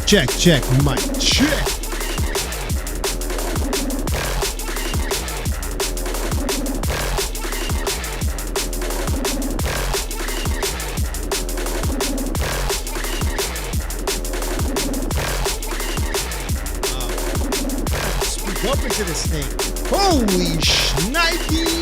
Check, check, mic, check. Speak up into this thing. Holy shnikes!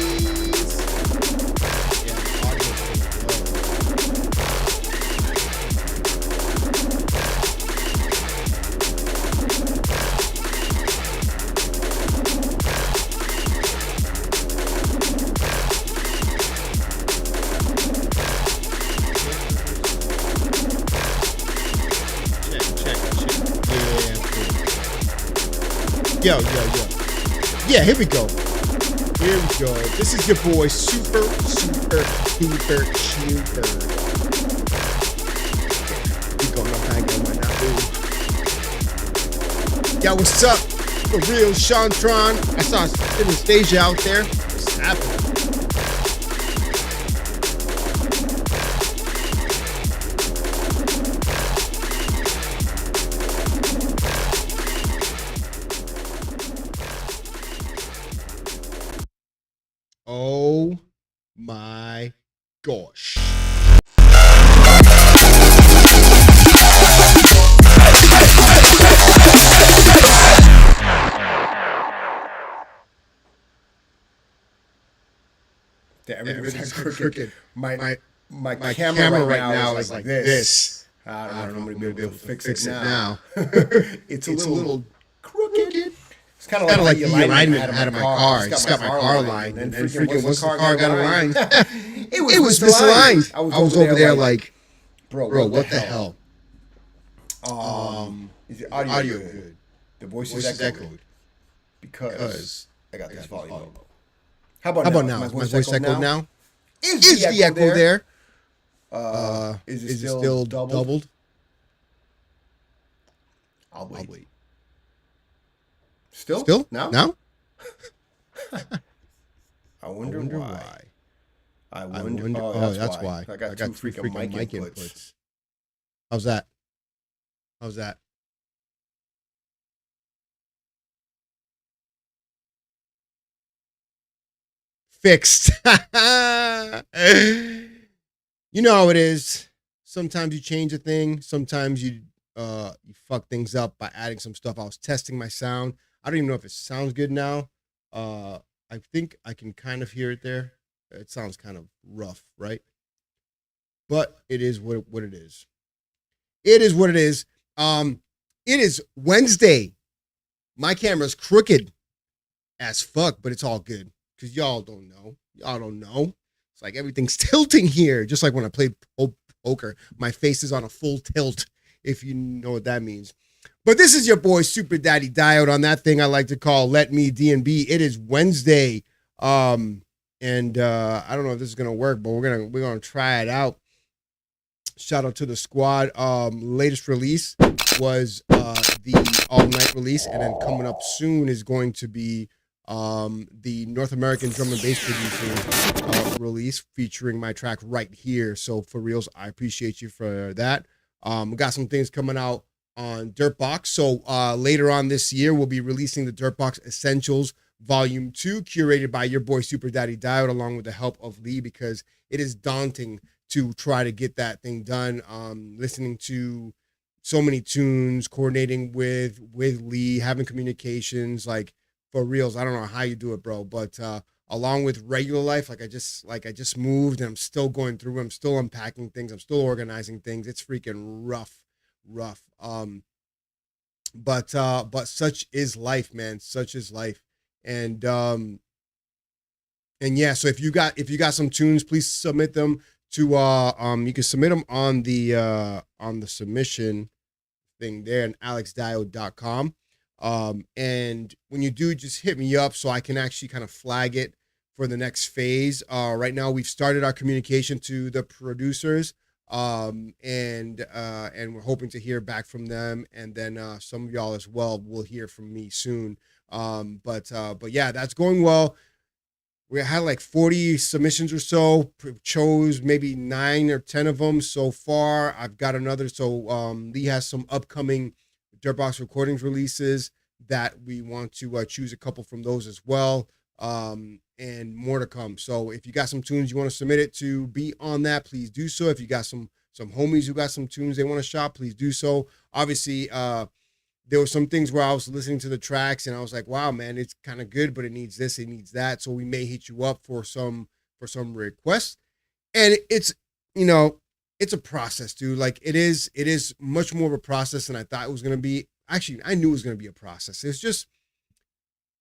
Yo. Yeah, here we go. This is your boy, Super Shooter. We go, no hang right now. Yo, what's up? For real, Shantron. I saw Anastasia out there. What's happening? Oh my gosh. Everything's crooked. My camera right now is like this. I don't know if I'm going to be able to fix it now. It's a little crooked. It's kind of like the alignment out of my car. I just got my car aligned, and freaking once the car got aligned, it was misaligned. I was over there like, bro, what the hell? Is the audio good? The voice is echoed because I got this volume low. How about now? Is my voice echoed now? Is the echo there? Is it still doubled? I'll wait. Still? Now? I wonder why. I wonder. Oh, that's why. I got two freaking mic inputs. How's that? Fixed. You know how it is. Sometimes you change a thing. Sometimes you fuck things up by adding some stuff. I was testing my sound. I don't even know if it sounds good now. I think I can kind of hear it there. It sounds kind of rough, right? But it is what it is. It is what it is. It is Wednesday. My camera's crooked as fuck, but it's all good. Because y'all don't know. It's like everything's tilting here. Just like when I played poker. My face is on a full tilt, if you know what that means. But this is your boy Super Daddy Diode on that thing I like to call Let Me DNB. It is Wednesday. And I don't know if this is gonna work, but we're gonna try it out. Shout out to the squad. Latest release was the all-night release, and then coming up soon is going to be the North American drum and bass producer release featuring my track right here. So for reals, I appreciate you for that. We got some things coming out on Dirtbox. So later on this year, we'll be releasing the Dirtbox Essentials Volume 2, curated by your boy Super Daddy Diode, along with the help of Lee, because it is daunting to try to get that thing done. Listening to so many tunes, coordinating with Lee, having communications, like for reals. I don't know how you do it, bro, but along with regular life, I just moved and I'm still going through. I'm still unpacking things. I'm still organizing things. It's freaking rough. But such is life, man. Such is life. And yeah, so if you got some tunes, please submit them to you can submit them on the submission thing there at alexdiode.com. And when you do, just hit me up so I can actually kind of flag it for the next phase. Right now we've started our communication to the producers. And we're hoping to hear back from them, and then some of y'all as well will hear from me soon. But yeah, that's going well. We had like 40 submissions or so, chose maybe 9 or 10 of them so far. I've got another. So Lee has some upcoming Dirtbox Recordings releases that we want to choose a couple from those as well, and more to come. So if you got some tunes you want to submit it to be on that, please do so. If you got some homies who got some tunes they want to shop, please do so. Obviously, there were some things where I was listening to the tracks and I was like, wow, man, it's kind of good, but it needs this, it needs that. So we may hit you up for some requests. And it's, it's a process, dude. Like it is much more of a process than I thought it was going to be. Actually, I knew it was going to be a process. It's just,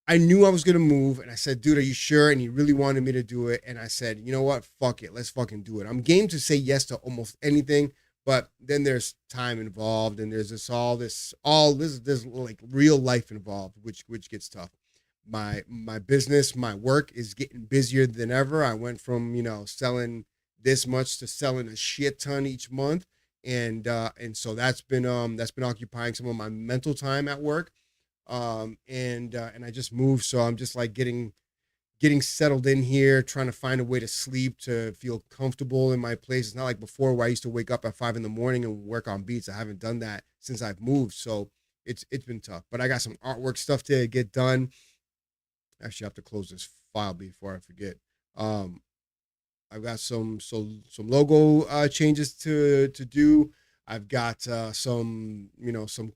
I knew I was going to move and I said, dude, are you sure? And he really wanted me to do it. And I said, you know what? Fuck it. Let's fucking do it. I'm game to say yes to almost anything. But then there's time involved, and there's this like real life involved, which gets tough. My business, my work is getting busier than ever. I went from selling this much to selling a shit ton each month, and so that's been occupying some of my mental time at work, and I just moved, so I'm just like getting settled in here, trying to find a way to sleep, to feel comfortable in my place. It's not like before where I used to wake up at 5 a.m. and work on beats. I haven't done that since I've moved. So it's been tough, but I got some artwork stuff to get done. Actually, I have to close this file before I forget. I've got some logo changes to do. I've got some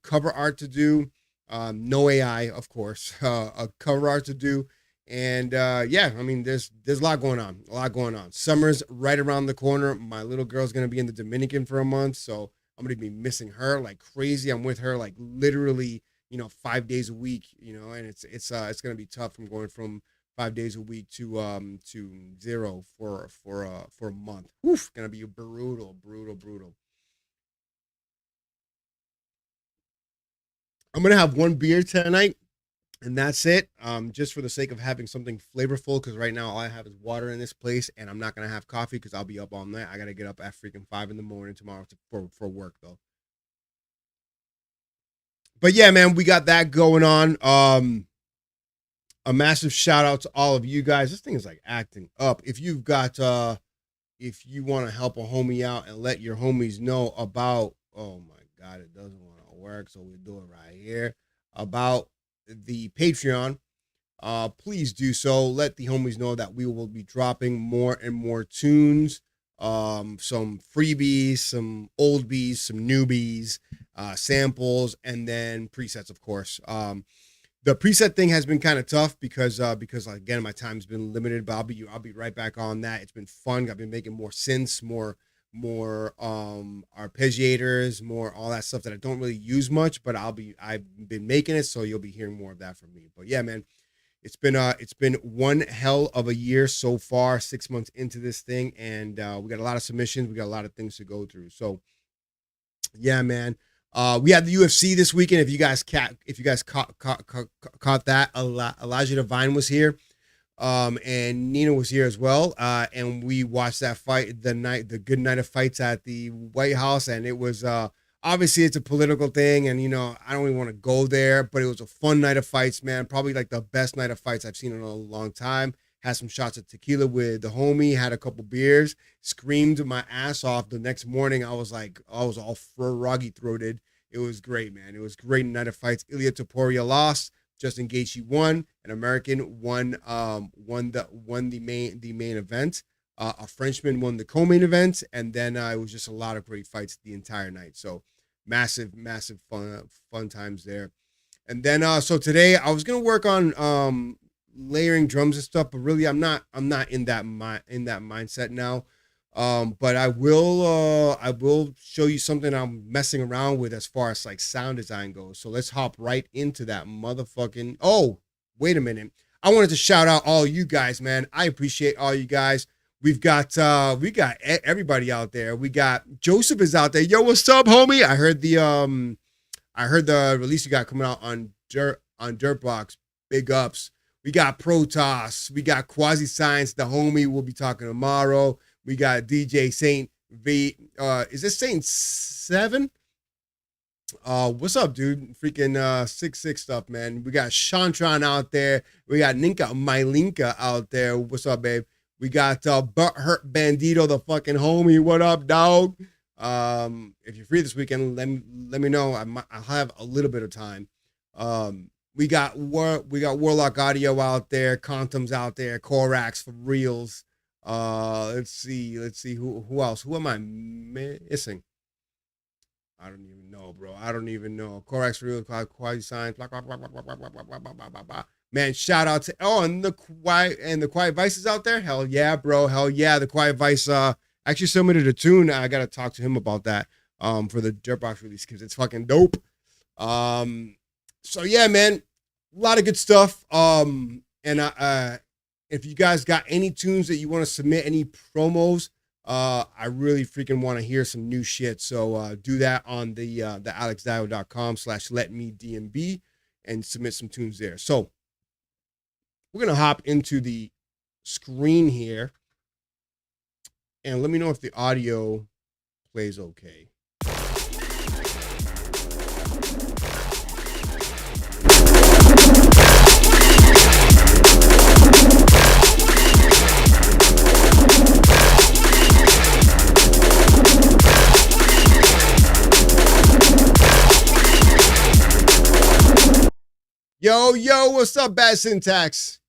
cover art to do. No AI, of course, a cover art to do. And yeah, I mean, there's a lot going on. Summer's right around the corner. My little girl's gonna be in the Dominican for a month, so I'm gonna be missing her like crazy. I'm with her like literally, 5 days a week, and it's gonna be tough from going from 5 days a week to 0 for a month. Oof, gonna be brutal. I'm gonna have one beer tonight. And that's it, just for the sake of having something flavorful, because right now all I have is water in this place, and I'm not going to have coffee because I'll be up all night. I got to get up at freaking 5 in the morning tomorrow for work, though. But yeah, man, we got that going on. A massive shout out to all of you guys. This thing is like acting up. If you've got, if you want to help a homie out and let your homies know about, oh my God, it doesn't want to work, so we do it right here, about the Patreon, please do so. Let the homies know that we will be dropping more and more tunes, some freebies, some old bees, some newbies, samples, and then presets, of course. The preset thing has been kind of tough because again, my time's been limited, but I'll be right back on that. It's been fun. I've been making more synths, more arpeggiators, more all that stuff that I don't really use much, but I've been making it, so you'll be hearing more of that from me. But yeah, man, it's been one hell of a year so far, 6 months into this thing, and we got a lot of submissions, we got a lot of things to go through. So yeah, man, we had the UFC this weekend. If you guys caught that, Elijah Devine was here. And Nina was here as well. And we watched that fight, the good night of fights at the White House. And it was, obviously it's a political thing, and, I don't even want to go there, but it was a fun night of fights, man. Probably like the best night of fights I've seen in a long time. Had some shots of tequila with the homie, had a couple beers, screamed my ass off. The next morning, I was all froggy throated. It was great, man. It was a great night of fights. Ilya Topuria lost. Justin Gaethje won. An American won the main event. A Frenchman won the co-main event, and then it was just a lot of great fights the entire night. So massive fun times there. And then so today I was gonna work on layering drums and stuff, but really I'm not in that mindset now. But I will show you something I'm messing around with as far as like sound design goes. So let's hop right into that motherfucking. Oh, wait a minute. I wanted to shout out all you guys, man. I appreciate all you guys. We got everybody out there. We got Joseph is out there. Yo, what's up, homie? I heard the release you got coming out on Dirtbox. Big ups. We got Protoss. We got Quasi Science, the homie. We'll be talking tomorrow. We got DJ Saint V. Is this Saint 7? What's up, dude? Freaking 6'6" stuff, man. We got Shantron out there. We got Ninka Mylinka out there. What's up, babe? We got Butthurt Bandito, the fucking homie. What up, dog? If you're free this weekend, let me know. I'll have a little bit of time. We got Warlock Audio out there, Quantum's out there, Corax for reals. Let's see who else. Who am I missing? I don't even know, bro. I don't even know. Corax for real, quality signs. Blah, blah, blah, blah, blah, blah, blah, blah, blah, blah, blah. Man, shout out to and the Quiet Vice is out there. Hell yeah, bro. Hell yeah. The Quiet Vice actually submitted a tune. I gotta talk to him about that for the Dirtbox release because it's fucking dope. So yeah, man, a lot of good stuff. And if you guys got any tunes that you want to submit, any promos, I really freaking want to hear some new shit. So do that on the alexdio.com/letmednb and submit some tunes there. So we're gonna hop into the screen here and let me know if the audio plays okay. Yo, what's up, Bad Syntax?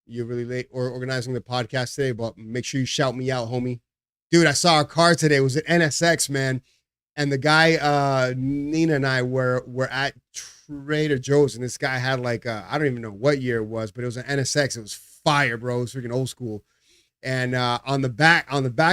You're really late or organizing the podcast today, but make sure you shout me out, homie. Dude, I saw a car today. It was an NSX, man. And the guy, Nina and I were at Trader Joe's, and this guy had like, I don't even know what year it was, but it was an NSX. It was fire, bro. It was freaking old school. And on the back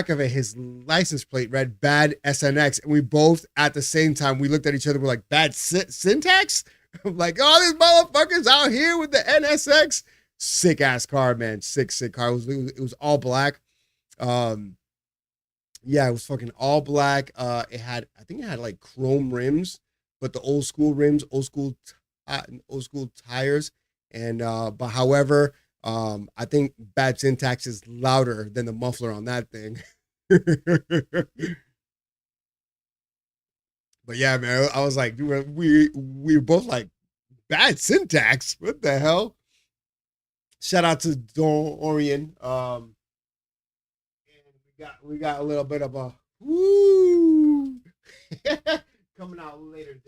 of it, his license plate read Bad SNX. And we both, at the same time, we looked at each other. We're like, Bad Syntax? I'm like, oh, these motherfuckers out here with the NSX. Sick ass car, man. Sick car. It was all black. Yeah, it was fucking all black. I think it had like chrome rims, but the old school rims, old school tires. And but however, I think Bad Syntax is louder than the muffler on that thing. But yeah, man, I was like, dude, we were both like, Bad Syntax? What the hell? Shout out to Dorian. And we got a little bit of a woo coming out later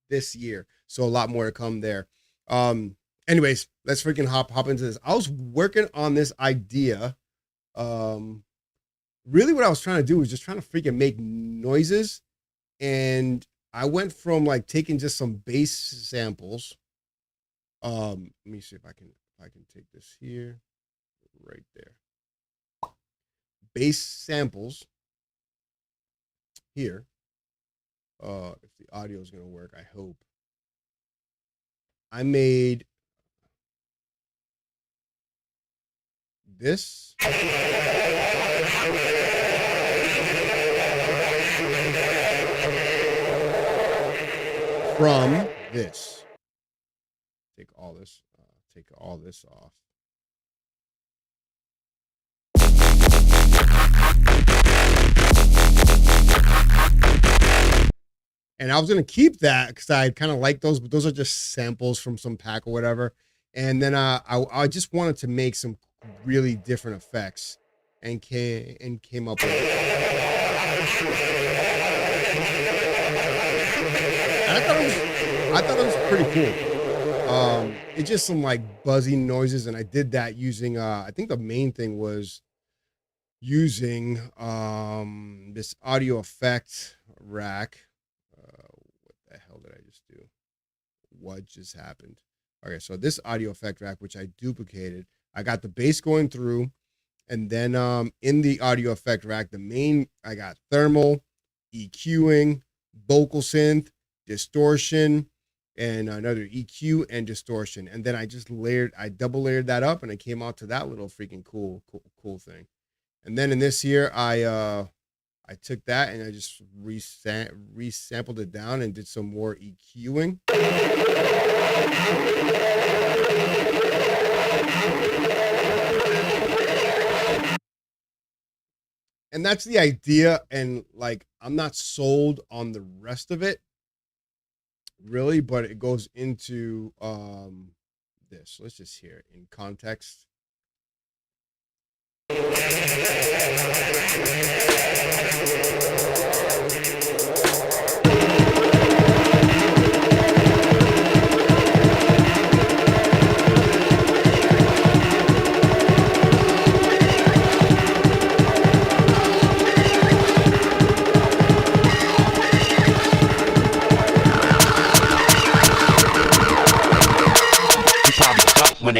this year. So a lot more to come there. Anyways, let's freaking hop into this. I was working on this idea. Really what I was trying to do was just trying to freaking make noises. And I went from like taking just some bass samples. Let me see if I can take this here, right there. Bass samples here. If the audio is gonna work, I hope. I made this. From this. Take all this off. And I was gonna keep that because I kind of like those, but those are just samples from some pack or whatever. And then I just wanted to make some really different effects, and came up with it. And I thought it was pretty cool. It's just some like buzzing noises, and I did that using I think the main thing was using this audio effect rack. What the hell did I just do? What just happened? Okay, so this audio effect rack, which I duplicated, I got the bass going through, and then in the audio effect rack, I got thermal, EQing, vocal synth, distortion, and another EQ and distortion. And then I double layered that up, and it came out to that little freaking cool thing. And then in this here, I took that and I just resampled it down and did some more EQing. And that's the idea. And like, I'm not sold on the rest of it, really, but it goes into this. Let's just hear it in context.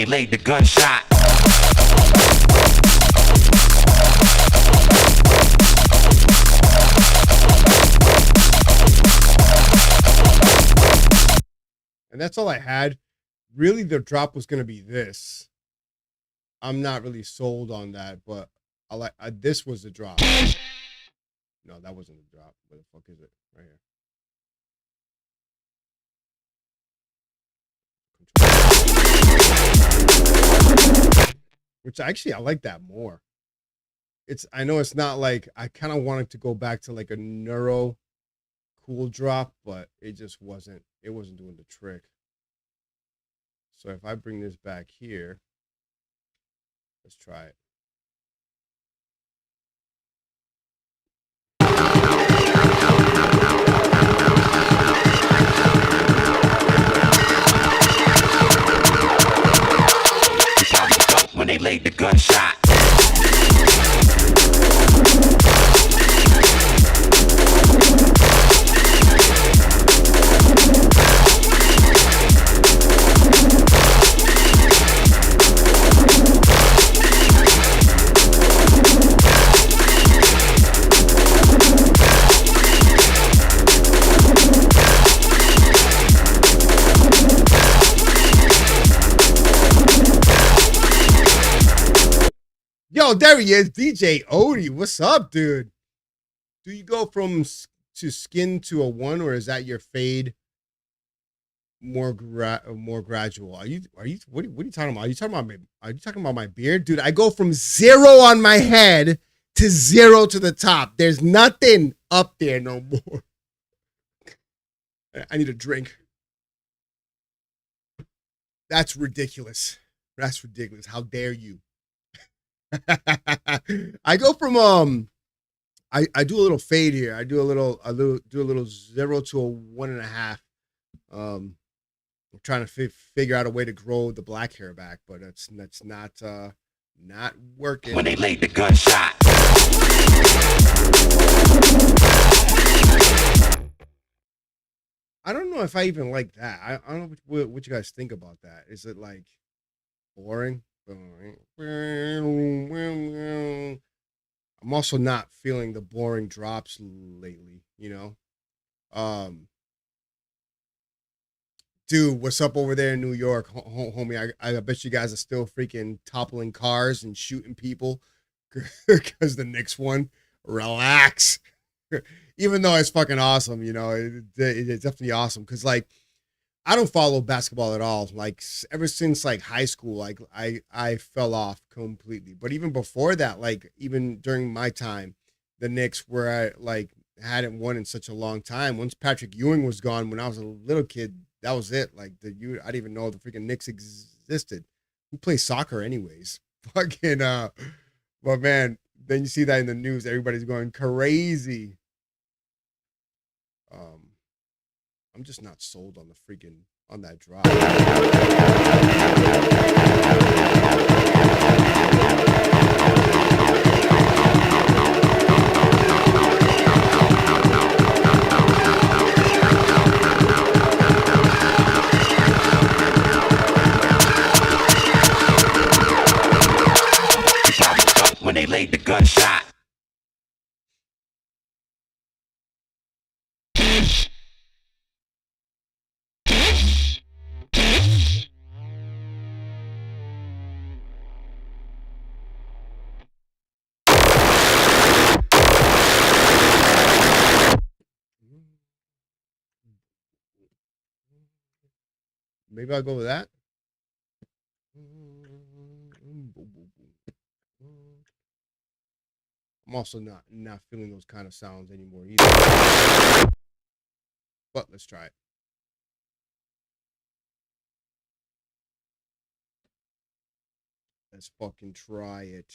they laid the gunshot. And that's all I had. Really, the drop was gonna be this. I'm not really sold on that, but this was the drop. No, that wasn't the drop. Where the fuck is it? Right here. Which actually I like that more. I know it's not like, I kind of wanted to go back to like a neuro cool drop, but it just wasn't doing the trick. So if I bring this back here, let's try it. When they laid the gunshot. Yo, there he is, DJ Odie. What's up, dude? Do you go from to skin to a 1, or is that your fade more gradual? Are you what are you talking about? Are you talking about my beard? Dude, I go from 0 on my head to 0 to the top. There's nothing up there no more. I need a drink. That's ridiculous. That's ridiculous. How dare you? I go from I do a little fade here. I do a little 0 to a 1.5. I'm trying to figure out a way to grow the black hair back, but that's not working. When they laid the gunshot. I don't know if I even like that. I don't know what you guys think about that. Is it like boring? I'm also not feeling the boring drops lately, you know. Dude, what's up over there in New York, homie? I bet you guys are still freaking toppling cars and shooting people because the Knicks won. Relax. Even though it's fucking awesome, you know, it's definitely awesome because, like, I don't follow basketball at all. Like, ever since like high school, like I fell off completely. But even before that, like even during my time, the Knicks where I like hadn't won in such a long time. Once Patrick Ewing was gone, when I was a little kid, that was it. Like I didn't even know the freaking Knicks existed. Who plays soccer anyways? Fucking but man, then you see that in the news, everybody's going crazy. I'm just not sold on the freaking on that drop. When they laid the gunshot. Maybe I'll go with that. I'm also not feeling those kind of sounds anymore either. But let's try it. Let's fucking try it.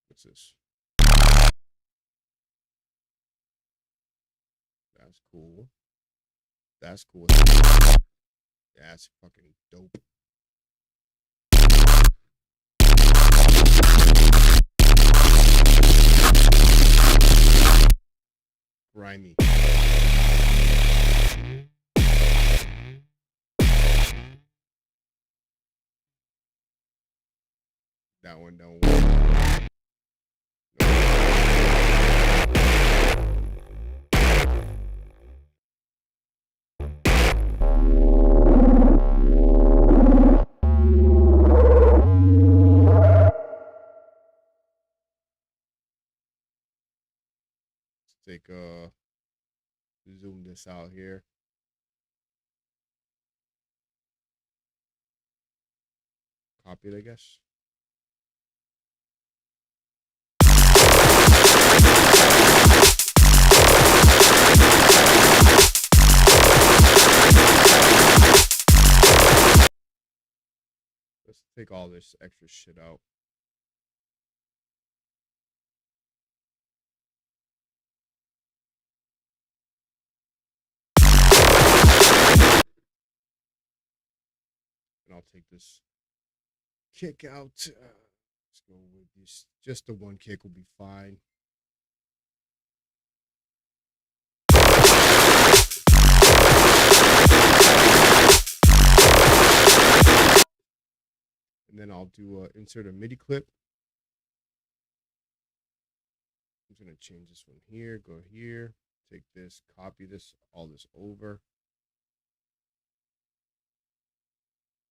What's this? That's cool. That's cool. That's fucking dope. Grimy. That one don't work. Let's take zoom this out here. Copy it, I guess. Let's take all this extra shit out. And I'll take this kick out. Let's go with this. Just the one kick will be fine. And then I'll do insert a MIDI clip. I'm just gonna change this one here, go here, take this, copy this, all this over,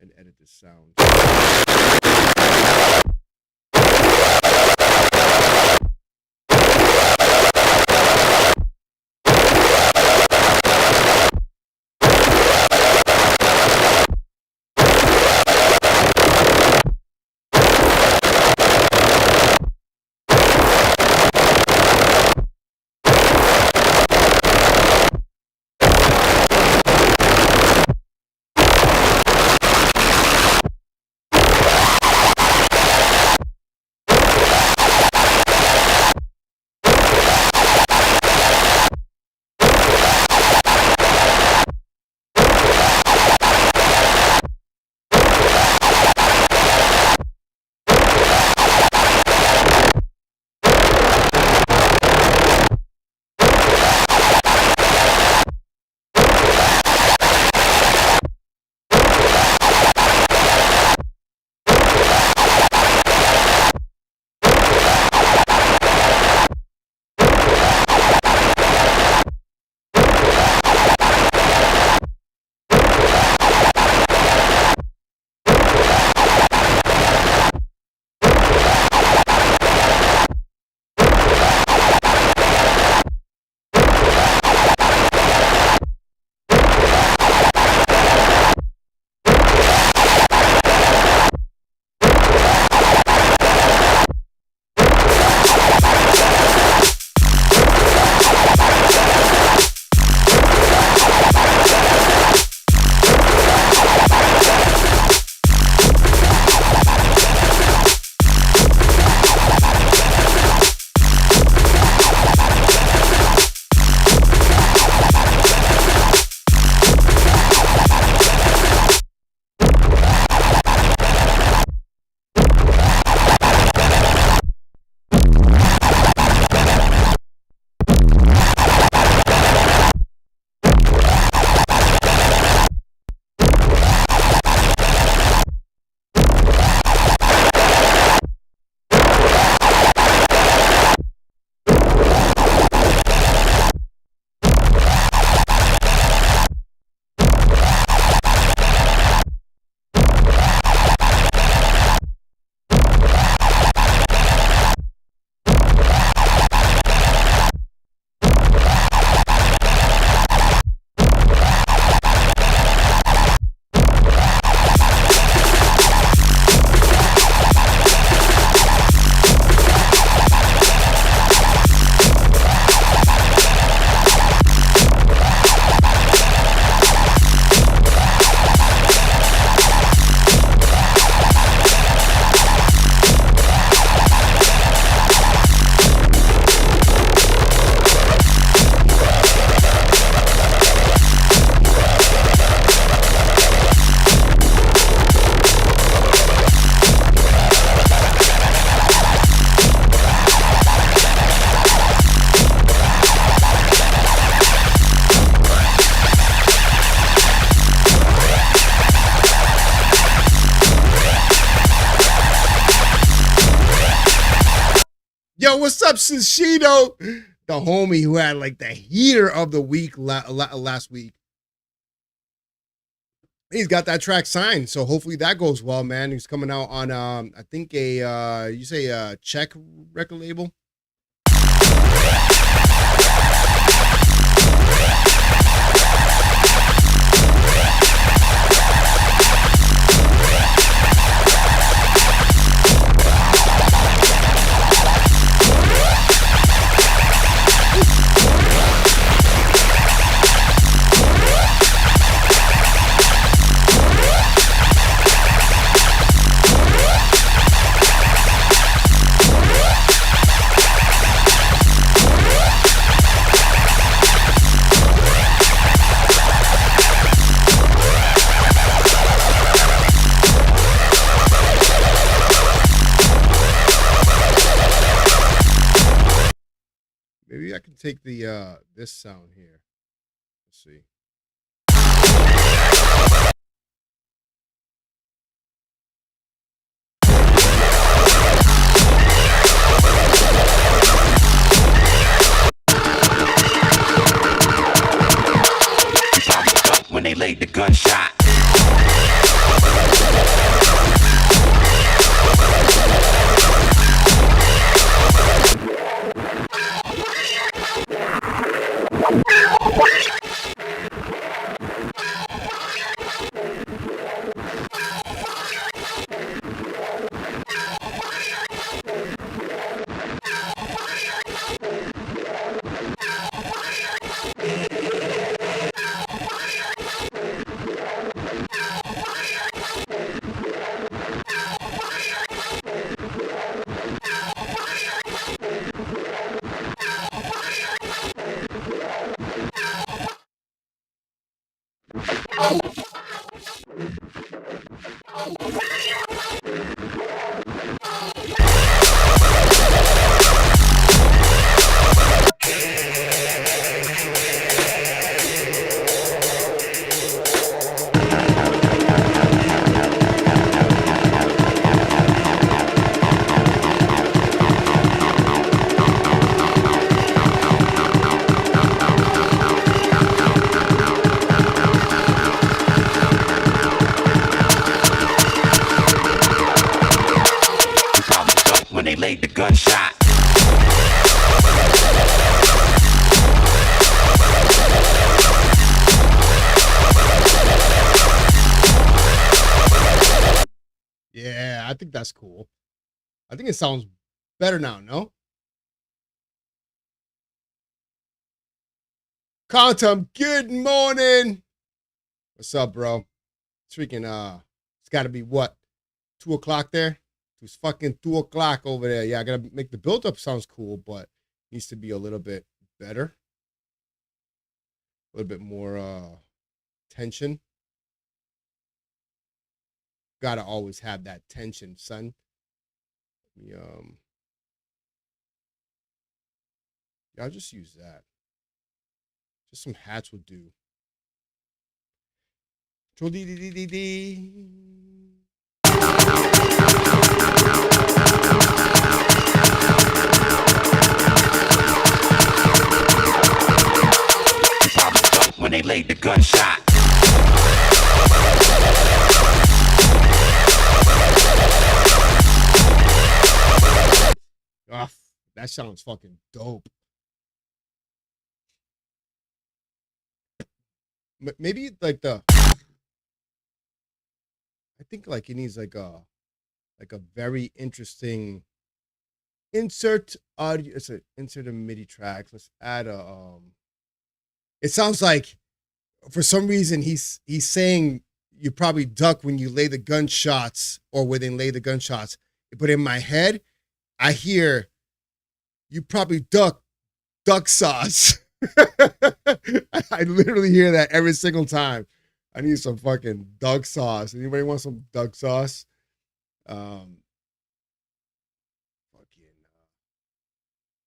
and edit the sound. Yo, what's up, Shishido? The homie who had like the heater of the week last week. He's got that track signed, so hopefully that goes well, man. He's coming out on I think a you say a Czech record label. Maybe I can take the this sound here. Let's see. When they laid the gunshot. When they laid the gunshot. Yeah, I think that's cool. I think it sounds better now, no? Quantum, good morning. What's up, bro? It's freaking it's gotta be what? 2 o'clock there? It's fucking 2 o'clock over there. Yeah, I gotta make the build-up sounds cool, but needs to be a little bit better. A little bit more tension. Gotta always have that tension, son. Yeah, I'll just use that. Just some hats would do. Control D D D D D. When they laid the gunshot. Oh, that sounds fucking dope. Maybe like I think like it needs like a very interesting insert audio. It's an insert a MIDI track. Let's add a it sounds like for some reason he's saying you probably duck when you lay the gunshots or when they lay the gunshots. But in my head, I hear you probably duck sauce. I literally hear that every single time. I need some fucking duck sauce. Anybody want some duck sauce? Fucking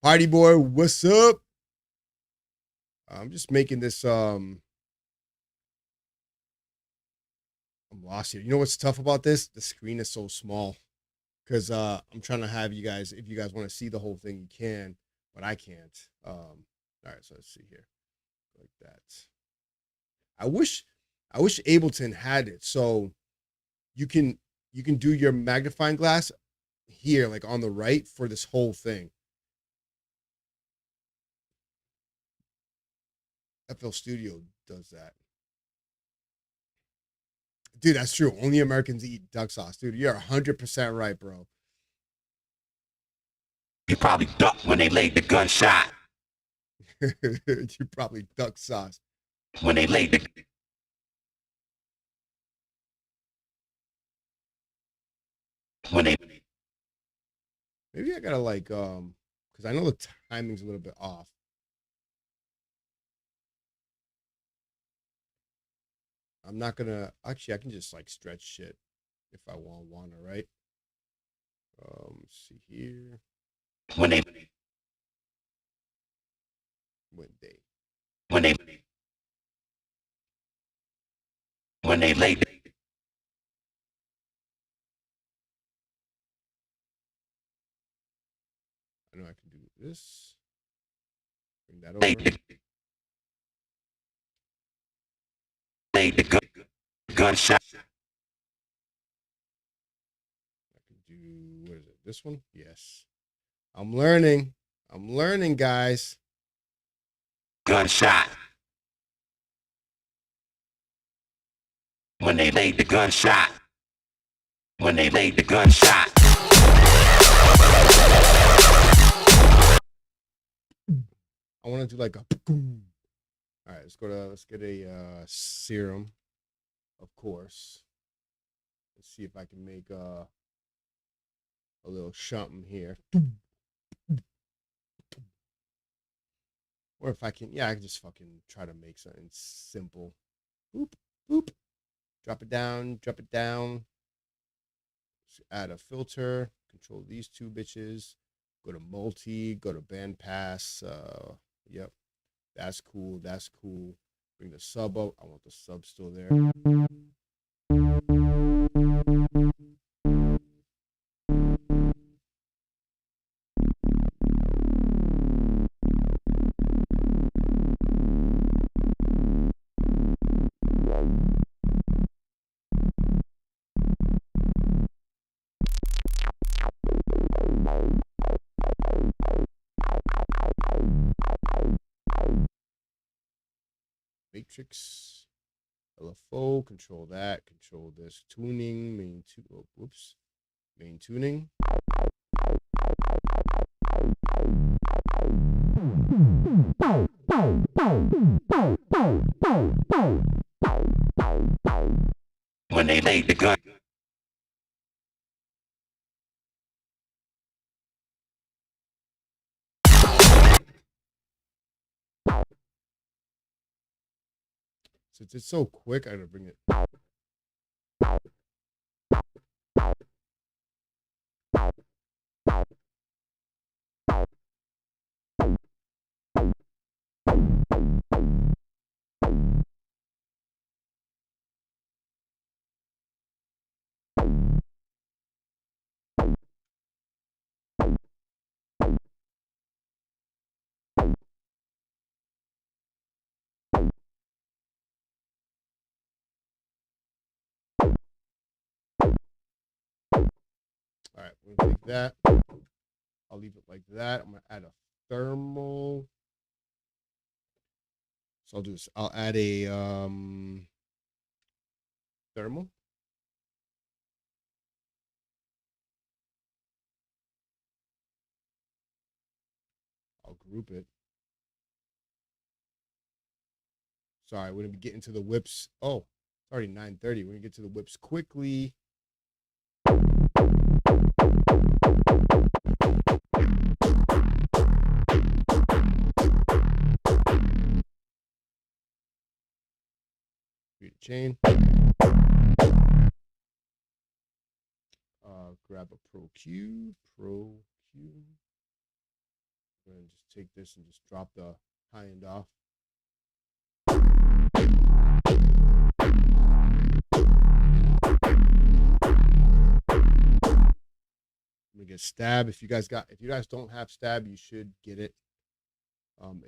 party boy, what's up? I'm just making this I'm lost here. You know what's tough about this? The screen is so small. because I'm trying to have you guys, if you guys want to see the whole thing, you can, but I can't. All right, so let's see here, like that. I wish Ableton had it so you can do your magnifying glass here, like on the right, for this whole thing. FL Studio does that. Dude, that's true. Only Americans eat duck sauce. Dude, you're 100% right, bro. You probably ducked when they laid the gunshot. You probably duck sauce. When they laid the... When they... Maybe I gotta like, because I know the timing's a little bit off. I'm not gonna, actually, I can just like stretch shit if I wanna, right? Let's see here. When they laid the... I know I can do this. Bring that over. Laid the gunshot. I can do, what is it? This one? Yes. I'm learning, guys. Gunshot. When they laid the gunshot. When they laid the gunshot. I want to do like a... All right, let's get a Serum, of course. Let's see if I can make a little something here. Or if I can, yeah, I can just fucking try to make something simple. Boop, boop. Drop it down, drop it down. Let's add a filter, control these two bitches. Go to multi, go to bandpass. Yep. That's cool. That's cool. Bring the sub up. I want the sub still there. Matrix, LFO, control that, control this, tuning, main tuning. When they laid the gun. Since it's so quick, I gotta bring it. All right, we're gonna take that. I'll leave it like that. I'm gonna add a thermal. So I'll do this. I'll add a thermal. I'll group it. Sorry, we're gonna be getting to the whips. Oh, it's already 9:30. We're gonna get to the whips quickly. Chain. Grab a Pro Q. I'm gonna just take this and just drop the high end off. get Stab. If you guys don't have Stab, you should get it.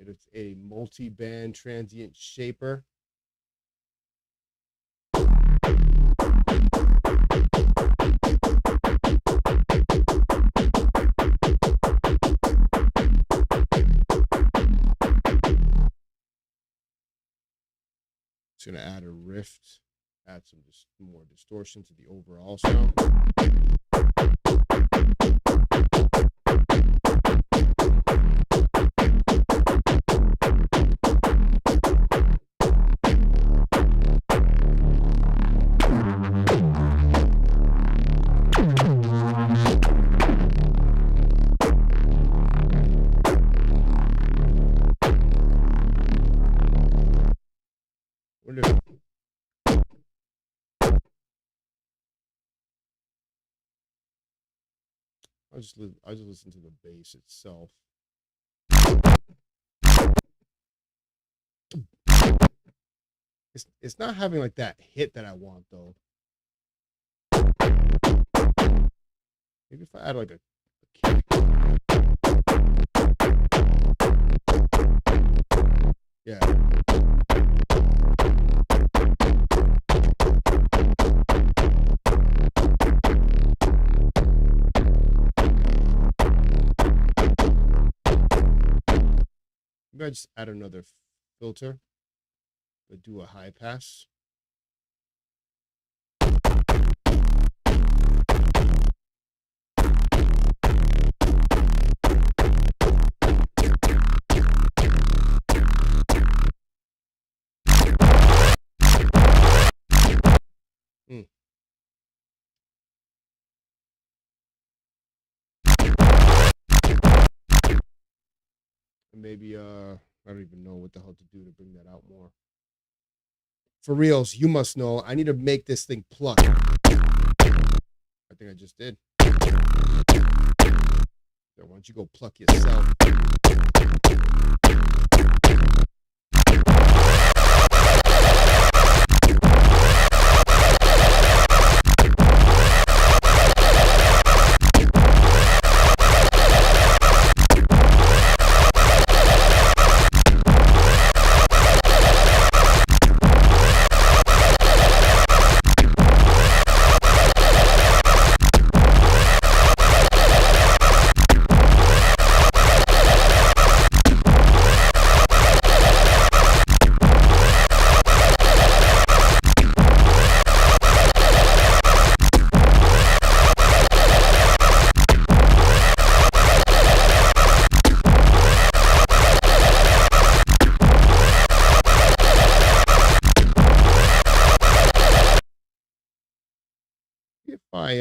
It's a multi-band transient shaper. It's gonna add a rift, add some more distortion to the overall sound. I just listen to the bass itself. It's not having like that hit that I want though. Maybe if I add like a kick. Yeah. Maybe I just add another filter, but do a high pass. Maybe I don't even know what the hell to do to bring that out more. For reals, you must know. I need to make this thing pluck. I think I just did. There, why don't you go pluck yourself? If I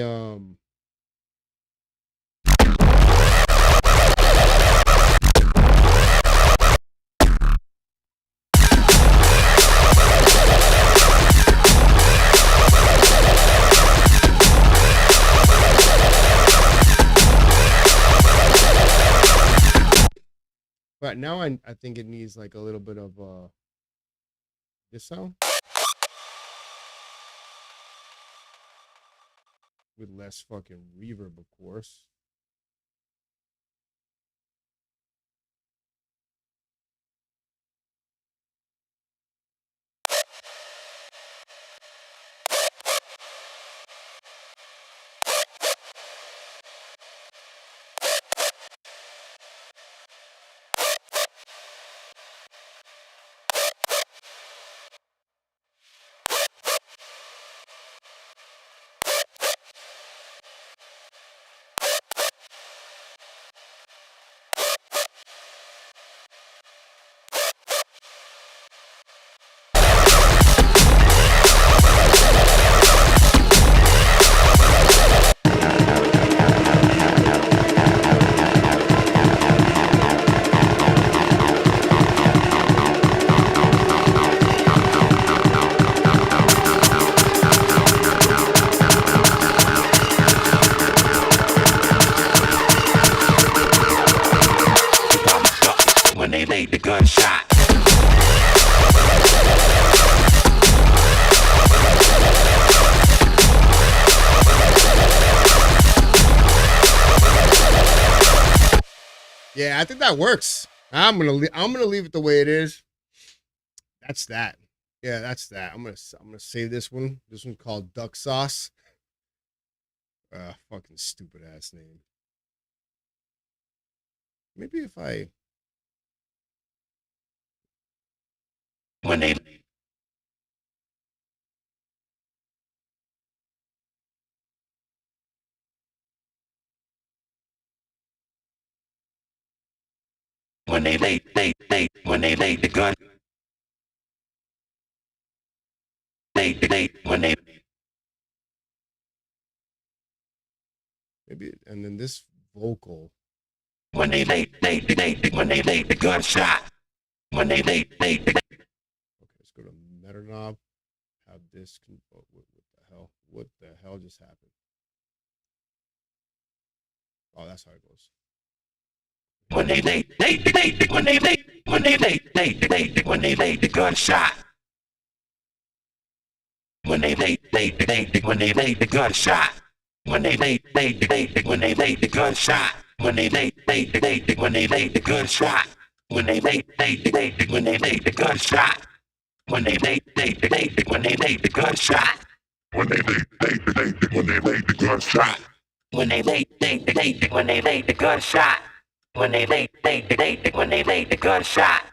but now I think it needs like a little bit of this sound with less fucking reverb, of course. Yeah, I think that works. I'm gonna leave it the way it is. That's that. Yeah, that's that. I'm gonna save this one. This one's called Duck Sauce. Fucking stupid ass name. Maybe if I when they when they when they laid the gun they when they maybe, and then this vocal. when they when they laid the gunshot when they Okay, let's go to Meta knob. Have this. What the hell? What the hell just happened? Oh, that's how it goes. when they laid when they laid when they laid the gunshot when they laid when they laid the gunshot when they laid when they laid the gunshot when they laid when they laid the gunshot when they laid when they laid the gunshot when they laid when they laid the gunshot when they laid when they laid the gunshot when they laid when they laid the gunshot when they laid when they laid the gunshot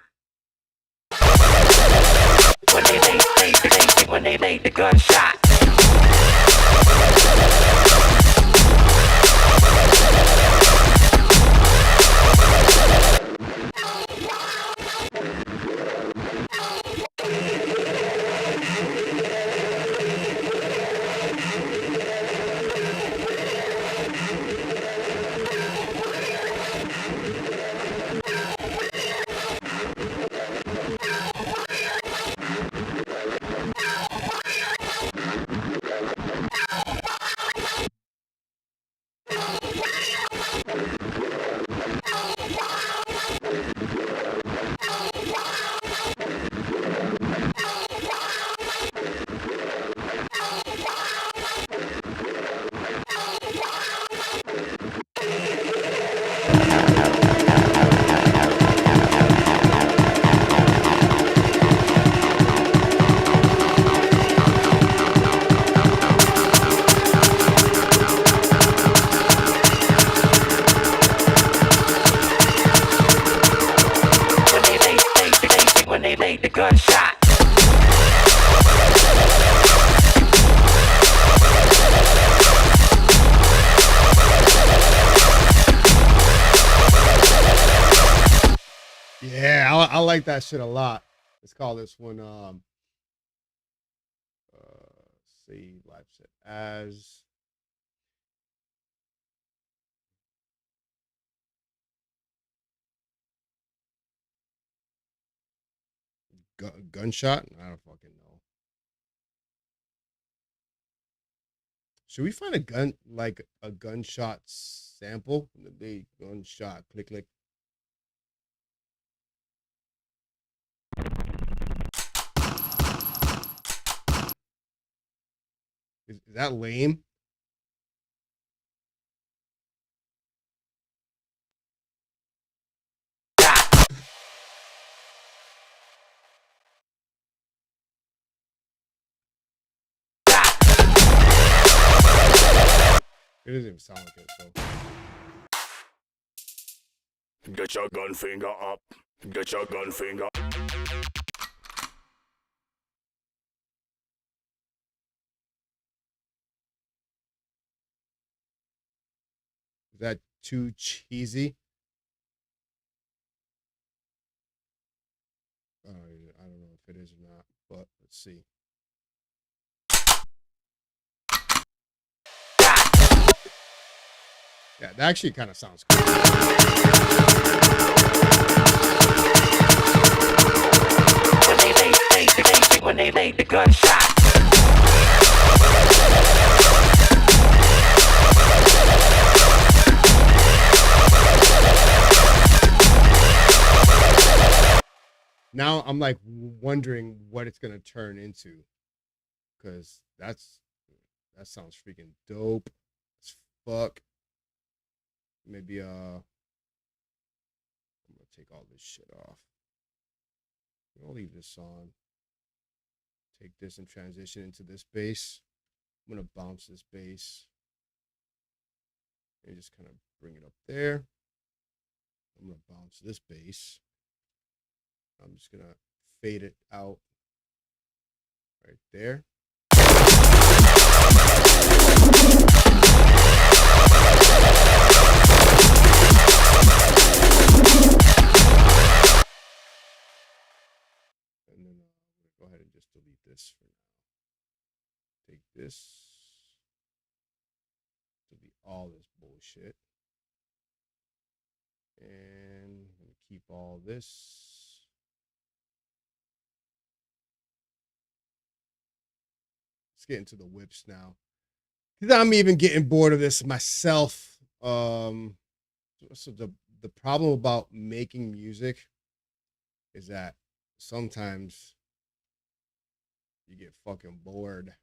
when they laid when they laid the gunshot. When they laid the gunshot. Yeah, I like that shit a lot. Let's call this one save live set as gunshot. I don't fucking know. Should we find a gun, like a gunshot sample? The gunshot, click, click. Is that lame? It doesn't even sound like it, so. Get your gun finger up. Get your gun finger. Is that too cheesy? I don't know if it is or not, but let's see. Yeah, that actually kind of sounds cool. When they laid the gunshot. Now I'm like wondering what it's gonna turn into, because that sounds freaking dope as fuck. Maybe take all this shit off. I'll leave this on. Take this and transition into this bass. I'm gonna bounce this bass and just kind of bring it up there. I'm gonna bounce this bass. I'm just gonna fade it out right there. And then I'm gonna go ahead and just delete this for now. Take this, delete all this bullshit, and I'm gonna keep all this. Let's get into the whips now, because I'm even getting bored of this myself. So the problem about making music is that sometimes you get fucking bored.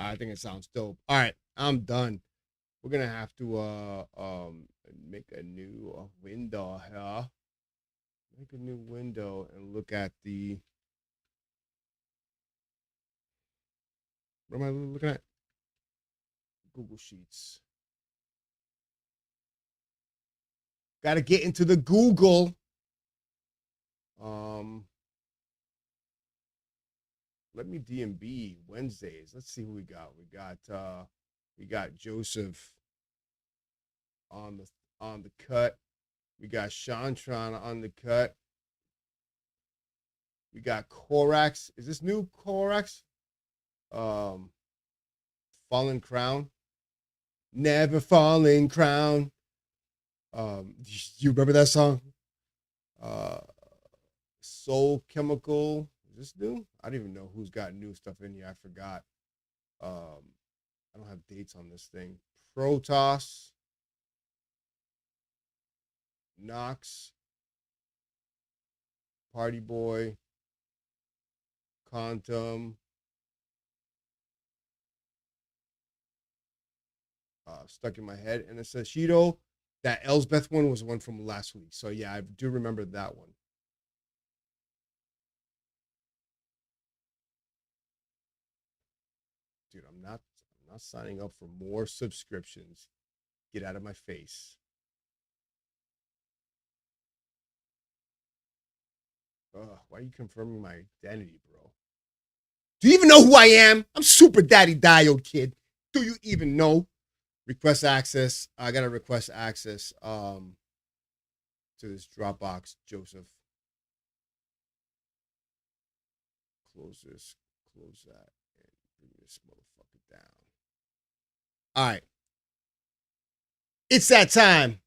I think it sounds dope. All right, I'm done. We're gonna have to make a new window here. Make a new window and look at the. What am I looking at? Google Sheets. Got to get into the Google. Let me DNB Wednesdays. Let's see who we got. We got Joseph on the cut. We got Shantron on the cut. We got Korax. Is this new Korax? Fallen Crown. Never Falling Crown. You remember that song? Soul Chemical. Is this new? I don't even know who's got new stuff in here. I forgot. I don't have dates on this thing. Protoss. Knox. Party Boy. Quantum. Stuck in my head. And it says Shido. That Elsbeth one was one from last week. So yeah, I do remember that one. Dude, I'm not signing up for more subscriptions. Get out of my face. Why are you confirming my identity, bro? Do you even know who I am? I'm Super Daddy Diode Kid. Do you even know? Request access. I gotta request access to this Dropbox, Joseph. Close this, close that, and bring this motherfucker down. All right. It's that time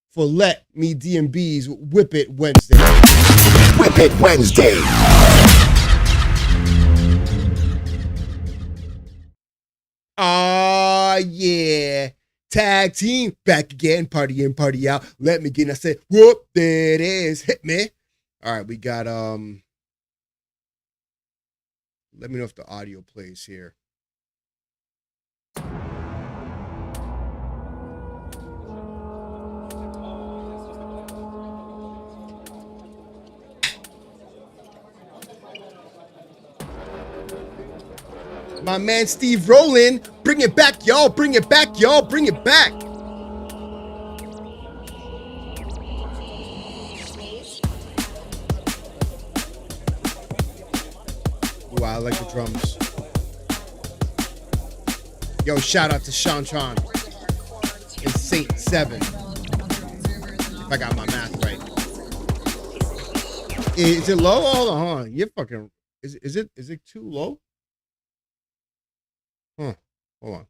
for Let Me DNB's Whip It Wednesday. Whip It Wednesday. Yeah. Tag team back again. Party in, party out. Let me get in. I said, whoop, there it is. Hit me. All right, we got let me know if the audio plays here. My man Steve Rowland, bring it back, y'all. Bring it back, y'all. Bring it back. Ooh, I like the drums. Yo, shout out to Shantron and Saint 7. If I got my math right. Is it low? Hold on. You're fucking. Is it too low? Huh. Hold on.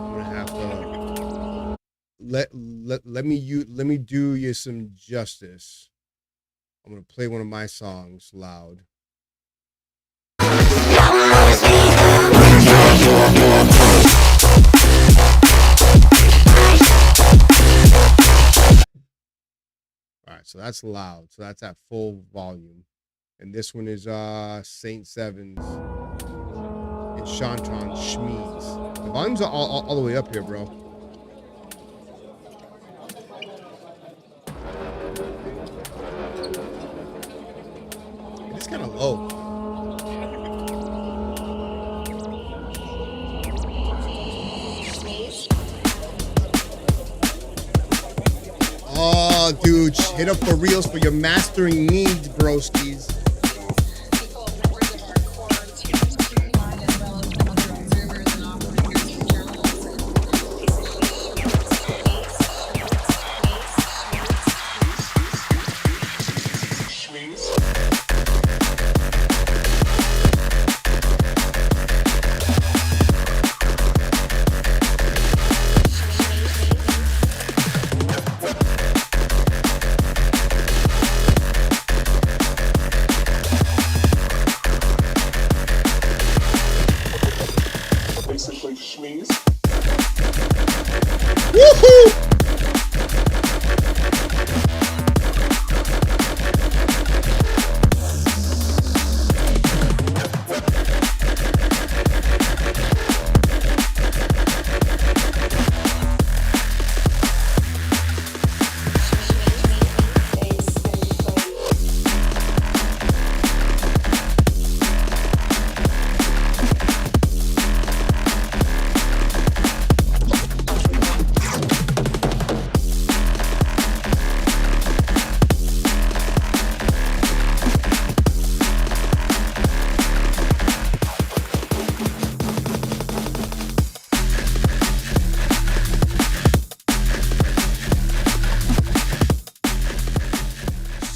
I'm gonna have to let me do you some justice. I'm gonna play one of my songs loud. All right, so that's loud. So that's at full volume. And this one is Saint Sevens and Shantron Schmeez. The volumes are all the way up here, bro. It's kind of low. Oh, dude, hit up for reals for your mastering needs, broskies.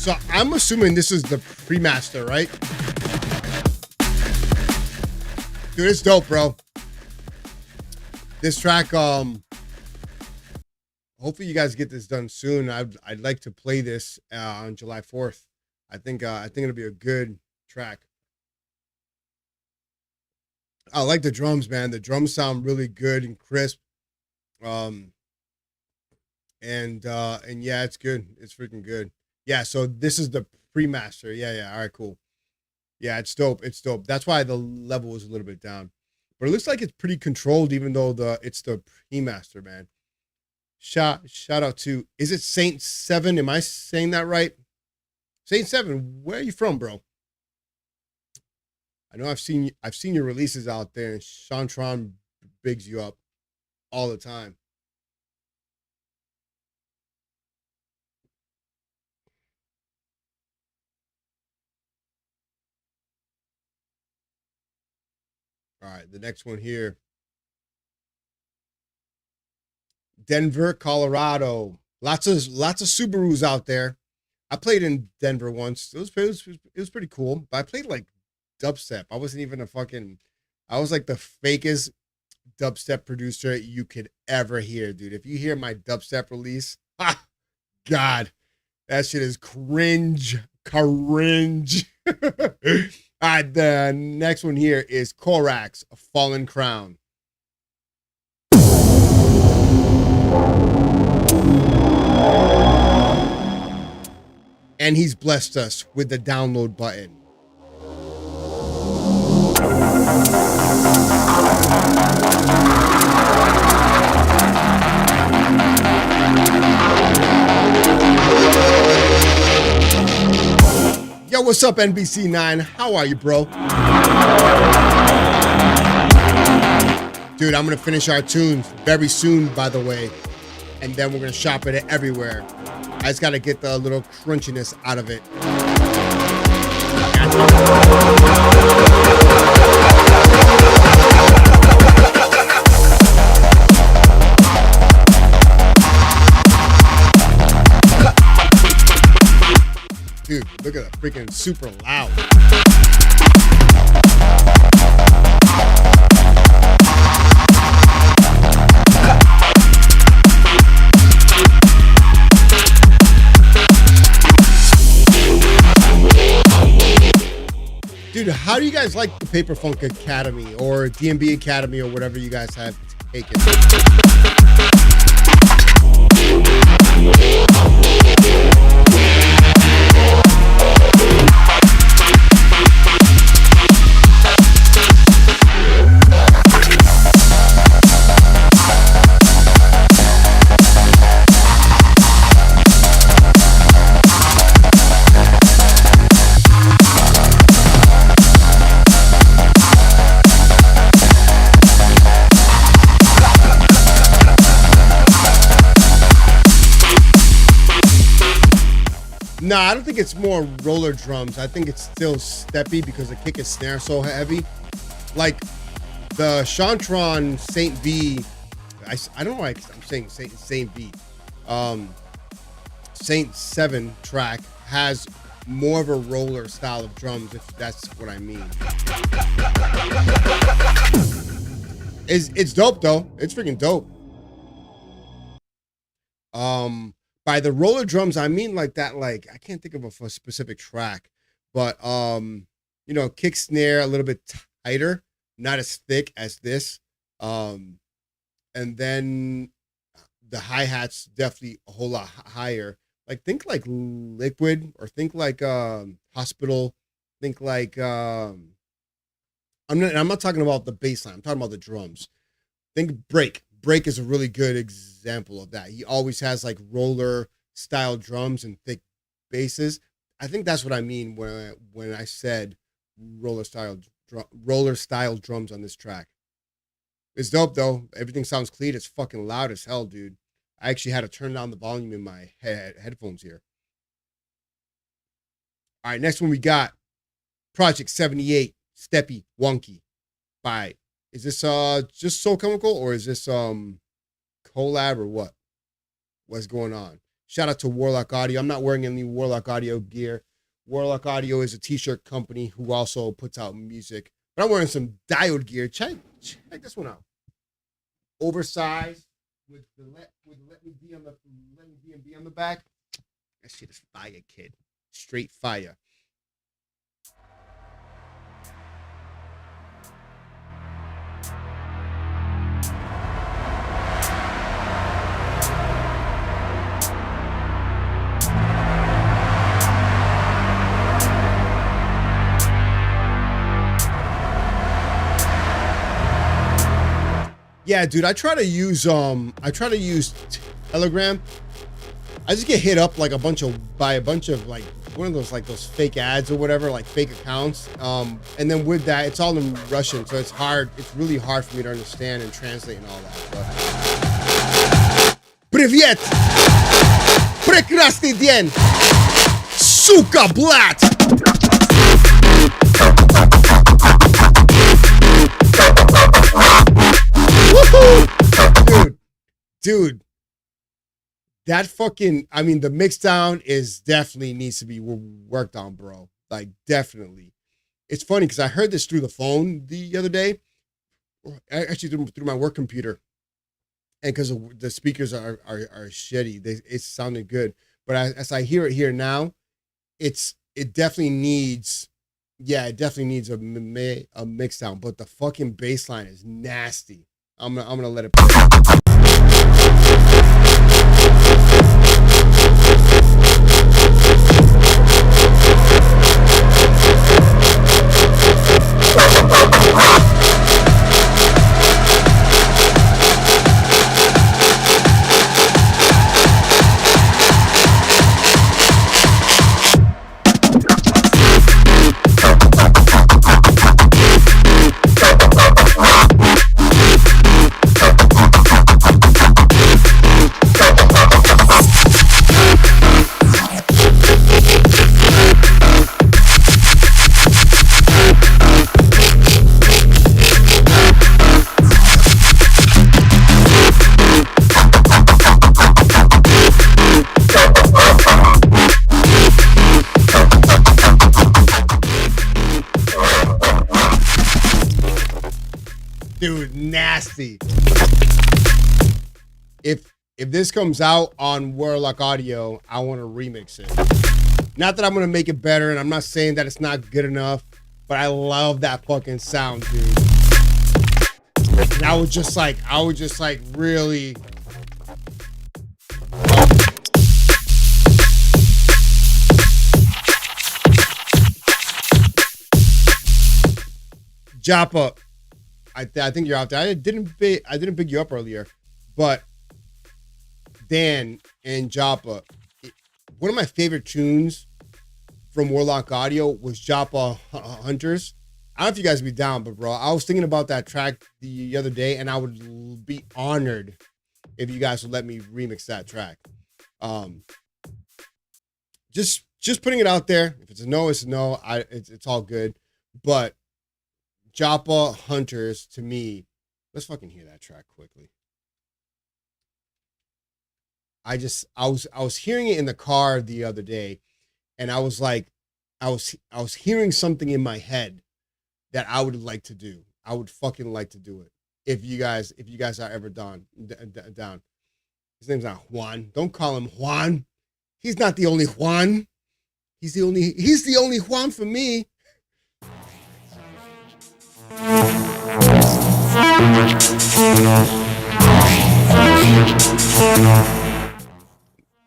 So I'm assuming this is the pre-master, right? Dude, it's dope, bro. This track, hopefully you guys get this done soon. I'd like to play this on July 4th. I think it'll be a good track. I like the drums, man. The drums sound really good and crisp. And yeah, it's good. It's freaking good. Yeah, so this is the pre-master. Yeah. All right, cool. Yeah, it's dope. It's dope. That's why the level was a little bit down. But it looks like it's pretty controlled, even though it's the pre-master, man. Shout out to, is it Saint 7? Am I saying that right? Saint 7, where are you from, bro? I know I've seen your releases out there, and Shantron bigs you up all the time. All right, the next one here. Denver, Colorado. Lots of Subarus out there. I played in Denver once. It was pretty cool. But I played like dubstep. I wasn't even I was like the fakest dubstep producer you could ever hear, dude. If you hear my dubstep release, God, that shit is cringe. All right, the next one here is Korax, A Fallen Crown. And he's blessed us with the download button. Yo, what's up, NBC9? How are you, bro? Dude, I'm going to finish our tunes very soon, by the way. And then we're going to shop it everywhere. I just got to get the little crunchiness out of it. freaking super loud. Dude, how do you guys like the Paper Funk Academy or DNB Academy or whatever you guys have taken? Nah, I don't think it's more roller drums. I think it's still steppy because the kick and snare so heavy. Like the Shantron Saint V, I don't know why I'm saying Saint V. Saint 7 track has more of a roller style of drums, if that's what I mean. It's dope though. It's freaking dope. By the roller drums, I mean like that, like, I can't think of a specific track, but, you know, kick snare a little bit tighter, not as thick as this. And then the hi-hats definitely a whole lot higher. Like, think like Liquid, or think like Hospital, think like, I'm not talking about the bass line, I'm talking about the drums. Think Break. Break is a really good example of that. He always has like roller style drums and thick basses. I think that's what I mean when I said roller style drums on this track. It's dope though. Everything sounds clean. It's fucking loud as hell, dude. I actually had to turn down the volume in my headphones here. All right, next one we got Project 78 Steppy Wonky by. Is this just Soul Chemical, or is this collab, or what? What's going on? Shout out to Warlock Audio. I'm not wearing any Warlock Audio gear. Warlock Audio is a t-shirt company who also puts out music. But I'm wearing some Diode gear. Check this one out. Oversized with the let me be on the back. That shit is fire, kid. Straight fire. Yeah, dude, I try to use Telegram. I just get hit up like by a bunch of like one of those like those fake ads or whatever, like fake accounts. And then with that, it's all in Russian, so it's really hard for me to understand and translate and all that. But Привет! Прекрасный день! Сука, блядь! Dude, that fucking, I mean, the mix down definitely needs to be worked on, bro. Like, definitely. It's funny because I heard this through the phone the other day, actually through my work computer, and because the speakers are shitty, it sounded good. But as I hear it here now, it definitely needs a mix down. But the fucking bass line is nasty. I'm gonna let it play. Dude, nasty. If this comes out on Warlock Audio, I want to remix it. Not that I'm gonna make it better, and I'm not saying that it's not good enough, but I love that fucking sound, dude. And I would just like really. Joppa, I think you're out there. I didn't pick you up earlier, but Dan and Joppa, one of my favorite tunes from Warlock Audio was Joppa Hunters. I don't know if you guys would be down, but bro, I was thinking about that track the other day, and I would be honored if you guys would let me remix that track. Just putting it out there. If it's a no, it's a no. It's all good, but Joppa Hunters, to me, let's fucking hear that track quickly. I was hearing it in the car the other day, and I was like, I was hearing something in my head that I would like to do. I would fucking like to do it. If you guys are ever down. His name's not Juan. Don't call him Juan. He's not the only Juan. He's the only Juan for me.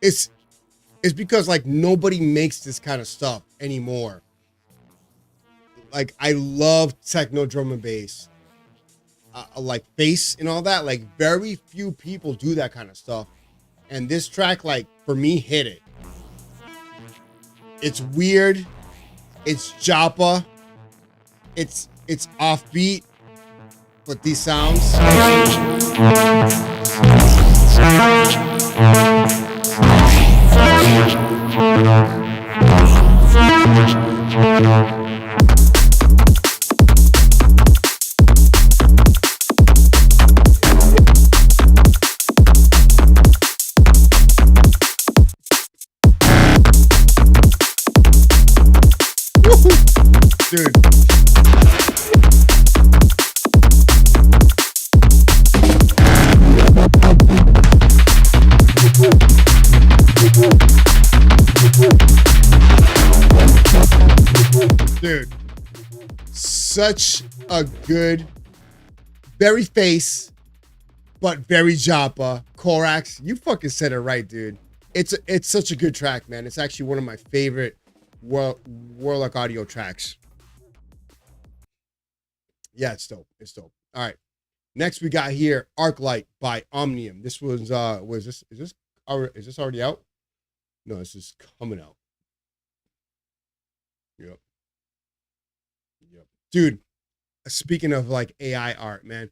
It's because like nobody makes this kind of stuff anymore. Like I love techno drum and bass, like bass and all that. Like very few people do that kind of stuff, and this track, like for me, hit it. It's weird. It's Joppa. It's offbeat, but these sounds. Dude. Dude, such a good, very face, but very Joppa. Korax, you fucking said it right, dude. It's such a good track, man. It's actually one of my favorite Warlock Audio tracks. Yeah, it's dope. It's dope. All right. Next we got here Arclight by Omnium. This was is this already out? No, this is coming out. Yep. Dude, speaking of like AI art, man.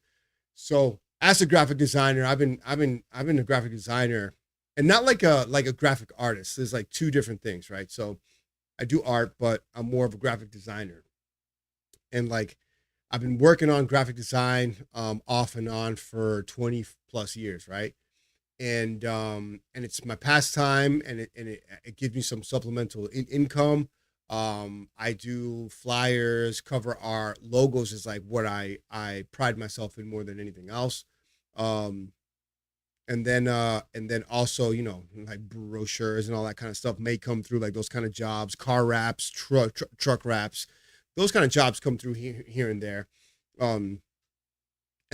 So as a graphic designer, I've been a graphic designer, and not like a graphic artist. There's like two different things, right? So I do art, but I'm more of a graphic designer. And like I've been working on graphic design off and on for 20 plus years, right? And it's my pastime, and it gives me some supplemental income. I do flyers, cover art, logos is like what I pride myself in more than anything else. And then also, you know, like brochures and all that kind of stuff may come through, like those kind of jobs, car wraps, truck wraps, those kind of jobs come through here and there. And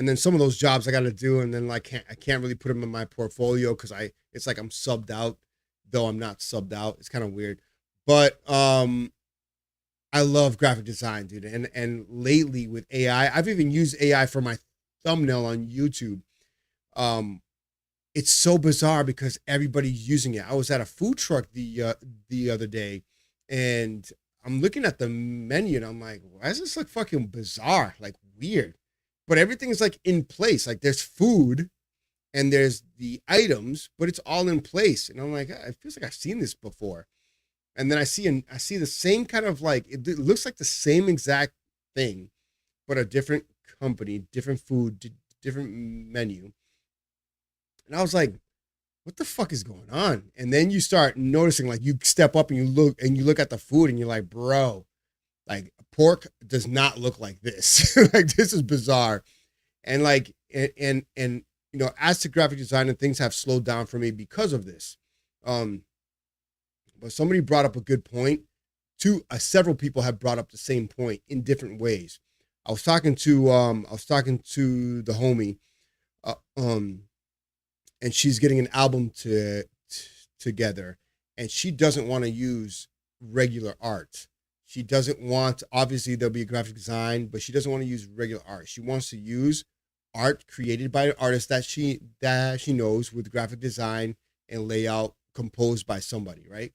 then some of those jobs I got to do, and then like I can't really put them in my portfolio because it's like I'm subbed out, though I'm not subbed out. It's kind of weird. But I love graphic design, dude. And lately with AI, I've even used AI for my thumbnail on YouTube. It's so bizarre because everybody's using it. I was at a food truck the other day, and I'm looking at the menu, and I'm like, why does this look fucking bizarre? Like weird. But everything's like in place. Like there's food and there's the items, but it's all in place. And I'm like, it feels like I've seen this before. And then I see the same kind of like, it looks like the same exact thing, but a different company, different food, different menu. And I was like, what the fuck is going on? And then you start noticing, like you step up and you look at the food and you're like, bro, like pork does not look like this. Like this is bizarre. And like, and you know, as to graphic design, and things have slowed down for me because of this. But somebody brought up a good point. Several people have brought up the same point in different ways. I was talking to the homie, and she's getting an album together, and she doesn't want to use regular art. She doesn't want, obviously there'll be a graphic design, but she doesn't want to use regular art. She wants to use art created by an artist that she knows, with graphic design and layout composed by somebody, right?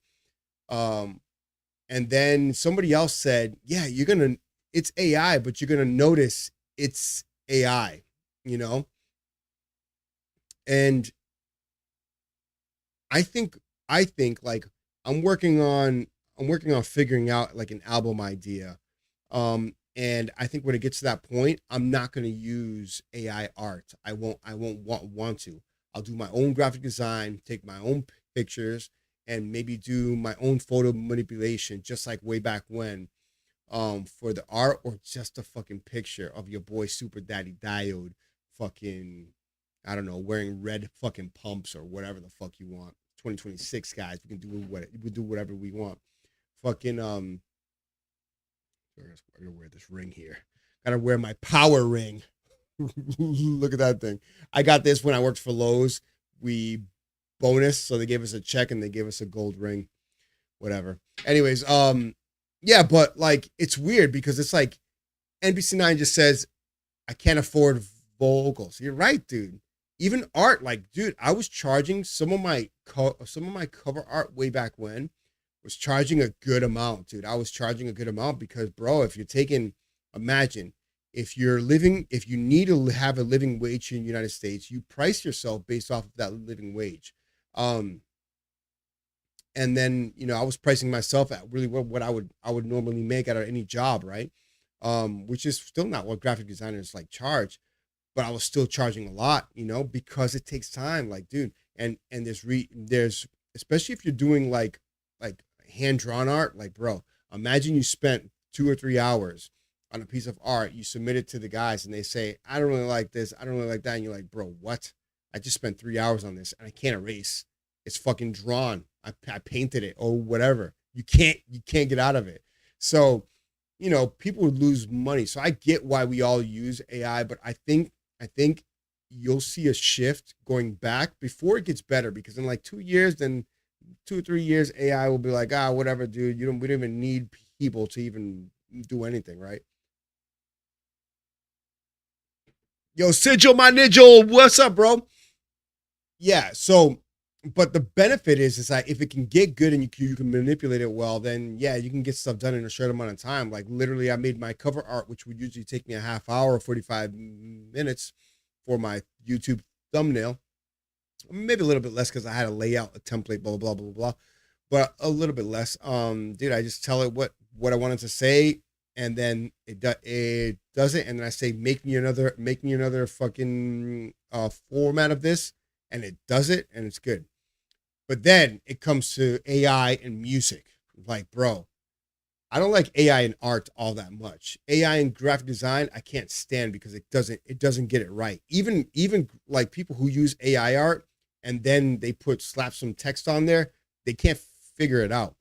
And then somebody else said, yeah, it's AI, but you're gonna notice it's AI, you know? And I think like I'm working on figuring out like an album idea. And I think when it gets to that point, I'm not going to use AI art. I won't want to. I'll do my own graphic design, take my own pictures, and maybe do my own photo manipulation, just like way back when, for the art, or just a fucking picture of your boy Super Daddy Diode fucking, I don't know, wearing red fucking pumps or whatever the fuck you want. 2026, guys, we can do whatever we want. Fucking I gotta wear this ring here. Gotta wear my power ring. Look at that thing. I got this when I worked for Lowe's. We bonus, so they gave us a check and they gave us a gold ring. Whatever. Anyways, yeah, but like it's weird because it's like NBC9 just says I can't afford vocals. You're right, dude. Even art, like, dude, I was charging some of my cover art way back when. Was charging a good amount, dude. I was charging a good amount because, bro, if you're taking, imagine if you need to have a living wage in the United States, you price yourself based off of that living wage. And then, you know, I was pricing myself at really what I would normally make out of any job, right? Which is still not what graphic designers like charge, but I was still charging a lot, you know, because it takes time, like, dude. And there's especially if you're doing like hand-drawn art, like, bro, imagine you spent 2 or 3 hours on a piece of art, you submit it to the guys and they say, I don't really like this, I don't really like that, and you're like, bro, what? I just spent 3 hours on this and I can't erase. It's fucking drawn. I painted it or whatever. You can't get out of it. So, you know, people would lose money. So I get why we all use AI, but I think you'll see a shift going back before it gets better, because in like 2 years, then 2 or 3 years, AI will be like, whatever, dude. We don't even need people to even do anything, right? Yo, Sigil, my ninja, what's up, bro? Yeah. So, but the benefit is that if it can get good and you can manipulate it well, then yeah, you can get stuff done in a short amount of time. Like literally, I made my cover art, which would usually take me a half hour or 45 minutes for my YouTube thumbnail. Maybe a little bit less because I had to lay out a template, blah, blah, blah, blah, blah, but a little bit less. Dude, I just tell it what I wanted to say, and then it does it, and then I say, make me another fucking format of this, and it does it, and it's good. But then it comes to AI and music. Like, bro, I don't like AI in art all that much. AI in graphic design, I can't stand because it doesn't get it right. Even like people who use AI art and then they slap some text on there, they can't figure it out.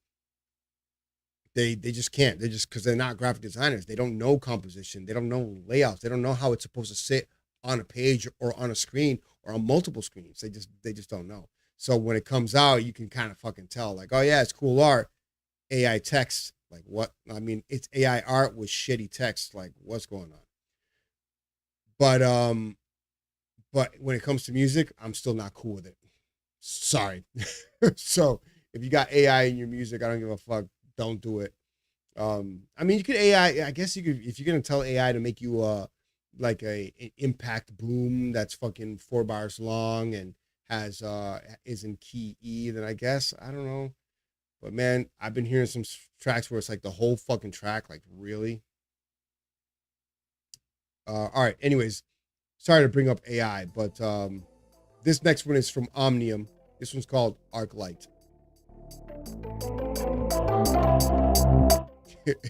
They just can't. They just, because they're not graphic designers. They don't know composition. They don't know layouts. They don't know how it's supposed to sit on a page or on a screen or on multiple screens. They just don't know. So when it comes out, you can kind of fucking tell, like, oh yeah, it's cool art. AI text, like what? I mean, it's AI art with shitty text. Like, what's going on? But when it comes to music, I'm still not cool with it. Sorry. So if you got AI in your music, I don't give a fuck. Don't do it. I mean, you could AI. I guess you could, if you're gonna tell AI to make you like an impact boom that's fucking 4 bars long and has is in key E, then I guess, I don't know. But man, I've been hearing some tracks where it's like the whole fucking track, like really. All right. Anyways, sorry to bring up AI, but this next one is from Omnium. This one's called Arclight.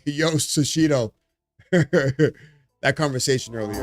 Yo, Sushido. That conversation earlier.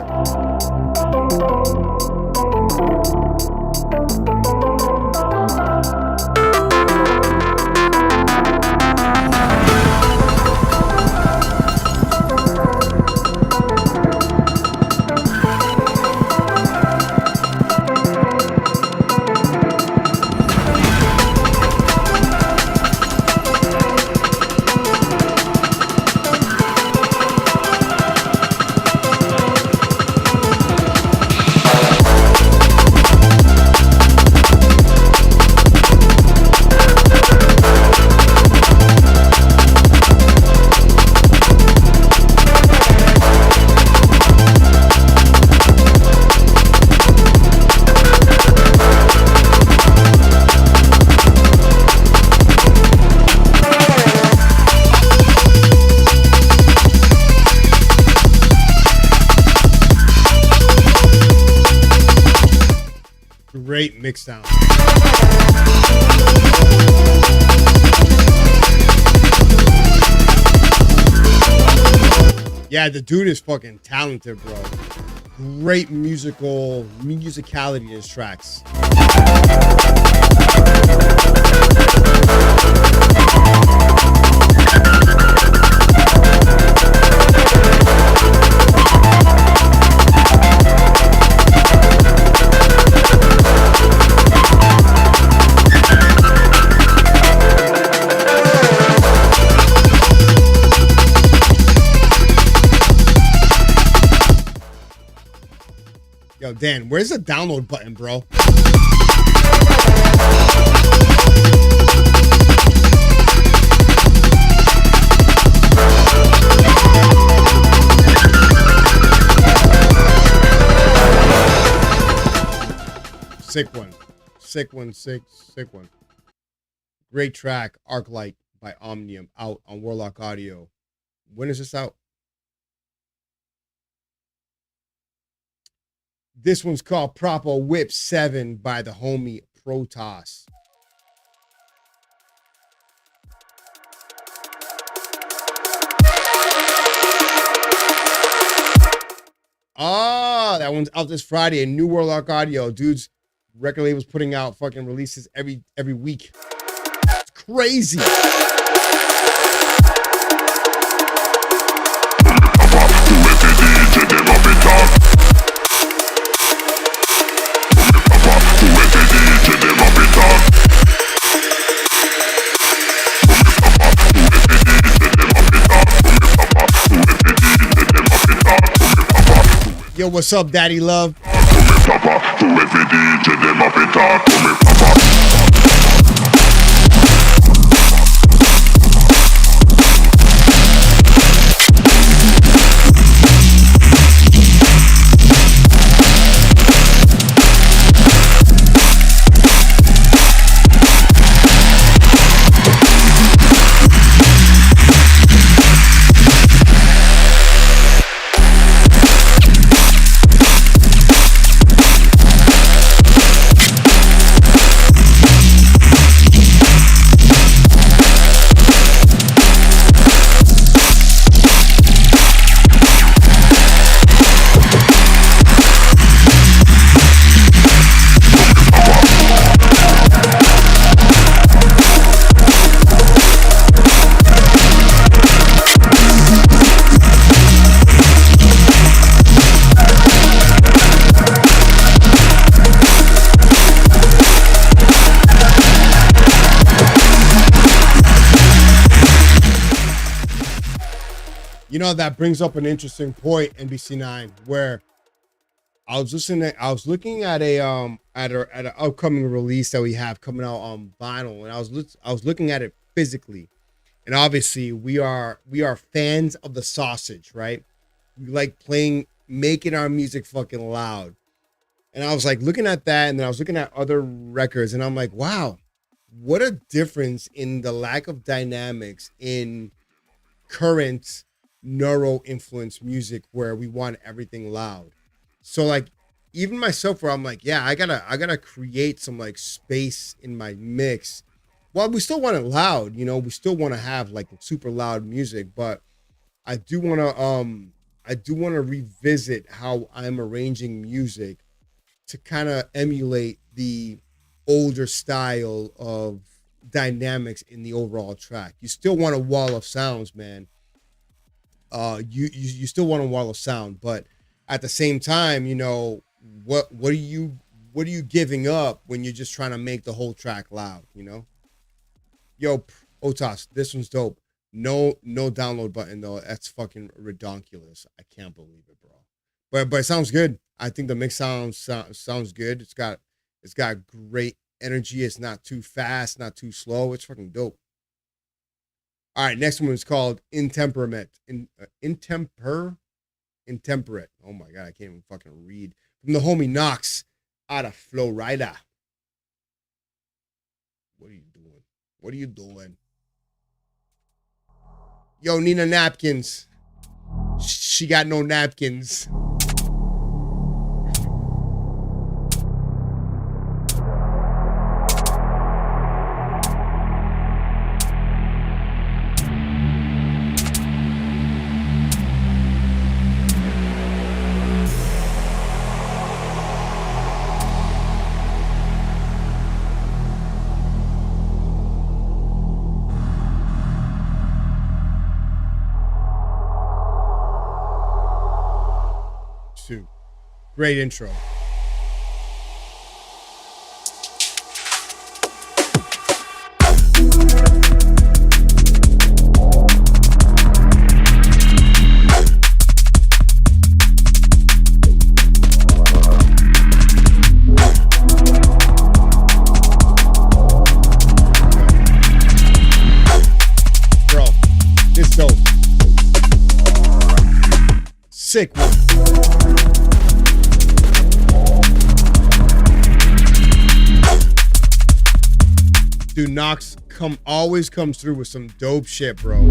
Great mix down. Yeah, the dude is fucking talented, bro. Great musicality in his tracks. Yo, Dan, where's the download button, bro? Sick one. Sick one, sick one. Great track, Arclight by Omnium, out on Warlock Audio. When is this out? This one's called Proper WIP 7 by the homie Protoss. Ah, that one's out this Friday in New Warlock Audio. Dude's record label's putting out fucking releases every week. It's crazy. Yo, what's up, Daddy Love? You know, that brings up an interesting point, NBC9, where I was looking at an upcoming release that we have coming out on vinyl, and I was looking at it physically, and obviously we are fans of the sausage, right? We like making our music fucking loud, and I was like looking at that, and then I was looking at other records, and I'm like, wow, what a difference in the lack of dynamics in current neuro influenced music where we want everything loud. So like even myself, where I'm like, yeah, I gotta create some like space in my mix. Well, we still want it loud, you know, we still want to have like super loud music, but I do want to I do want to revisit how I'm arranging music to kind of emulate the older style of dynamics in the overall track. You still want a wall of sounds, man. You still want a wall of sound, but at the same time, you know, what are you giving up when you're just trying to make the whole track loud, you know? Yo, Otas, this one's dope. No download button though. That's fucking redonkulous. I can't believe it, bro. But it sounds good. I think the mix sounds good. It's got great energy. It's not too fast, not too slow. It's fucking dope. All right, next one is called Intemperate. Intemperate. Oh my god, I can't even fucking read. From the homie Knox out of Florida. What are you doing? What are you doing? Yo, Nina napkins. She got no napkins. Great intro. Bro, this dope. Sick one. Dude, Knox always comes through with some dope shit, bro.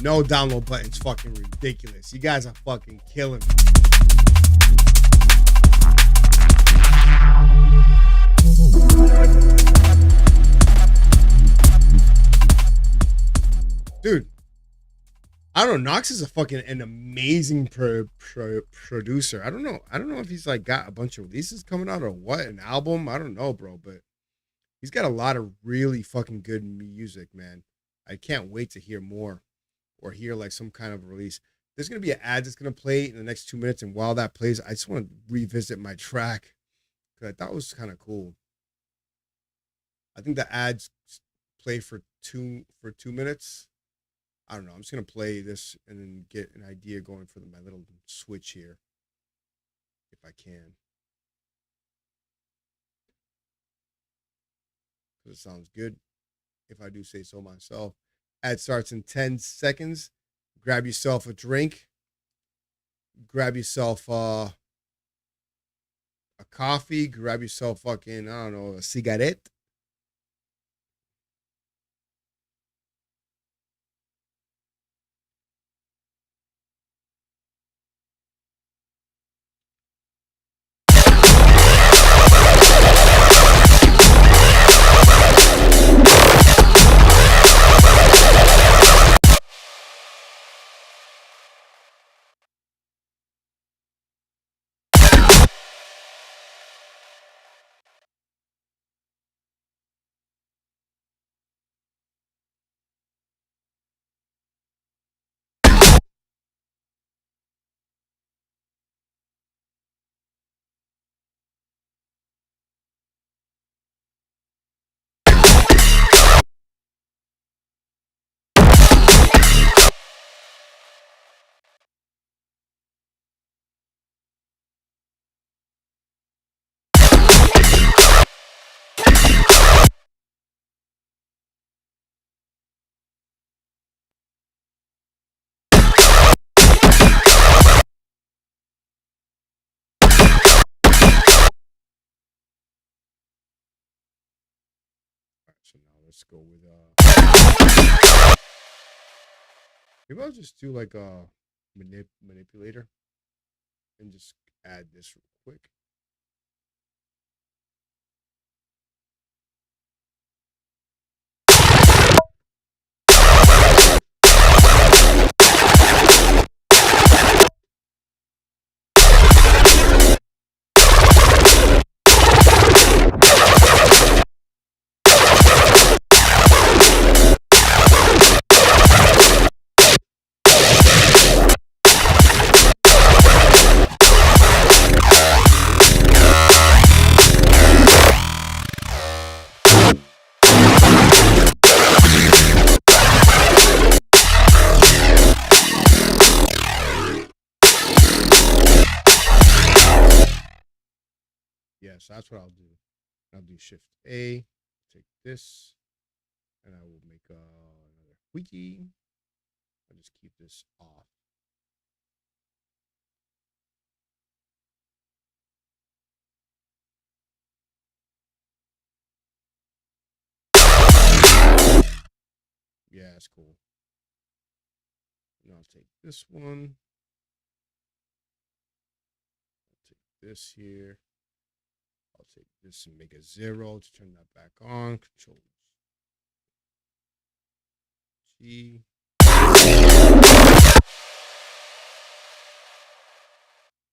No download button's fucking ridiculous. You guys are fucking killing me. Dude, I don't know. Knox is an amazing producer. I don't know if he's like got a bunch of releases coming out or what, an album. I don't know, bro, but he's got a lot of really fucking good music, man. I can't wait to hear more. Or hear like some kind of release. There's gonna be an ad that's gonna play in the next 2 minutes, and while that plays, I just want to revisit my track because I thought it was kind of cool. I think the ads play for two minutes. I don't know. I'm just gonna play this and then get an idea going for my little switch here, if I can, because it sounds good. If I do say so myself. Ad starts in 10 seconds. Grab yourself a drink. Grab yourself a coffee. Grab yourself fucking, I don't know, a cigarette. So now let's go with maybe I'll just do like a manipulator and just add this real quick. Yes, that's what I'll do. I'll do Shift A, take this, and I will make another wiki. I'll just keep this off. Yeah, that's cool. Now I'll take this one. I'll take this here. I'll take this and make a 0 to turn that back on. Control G.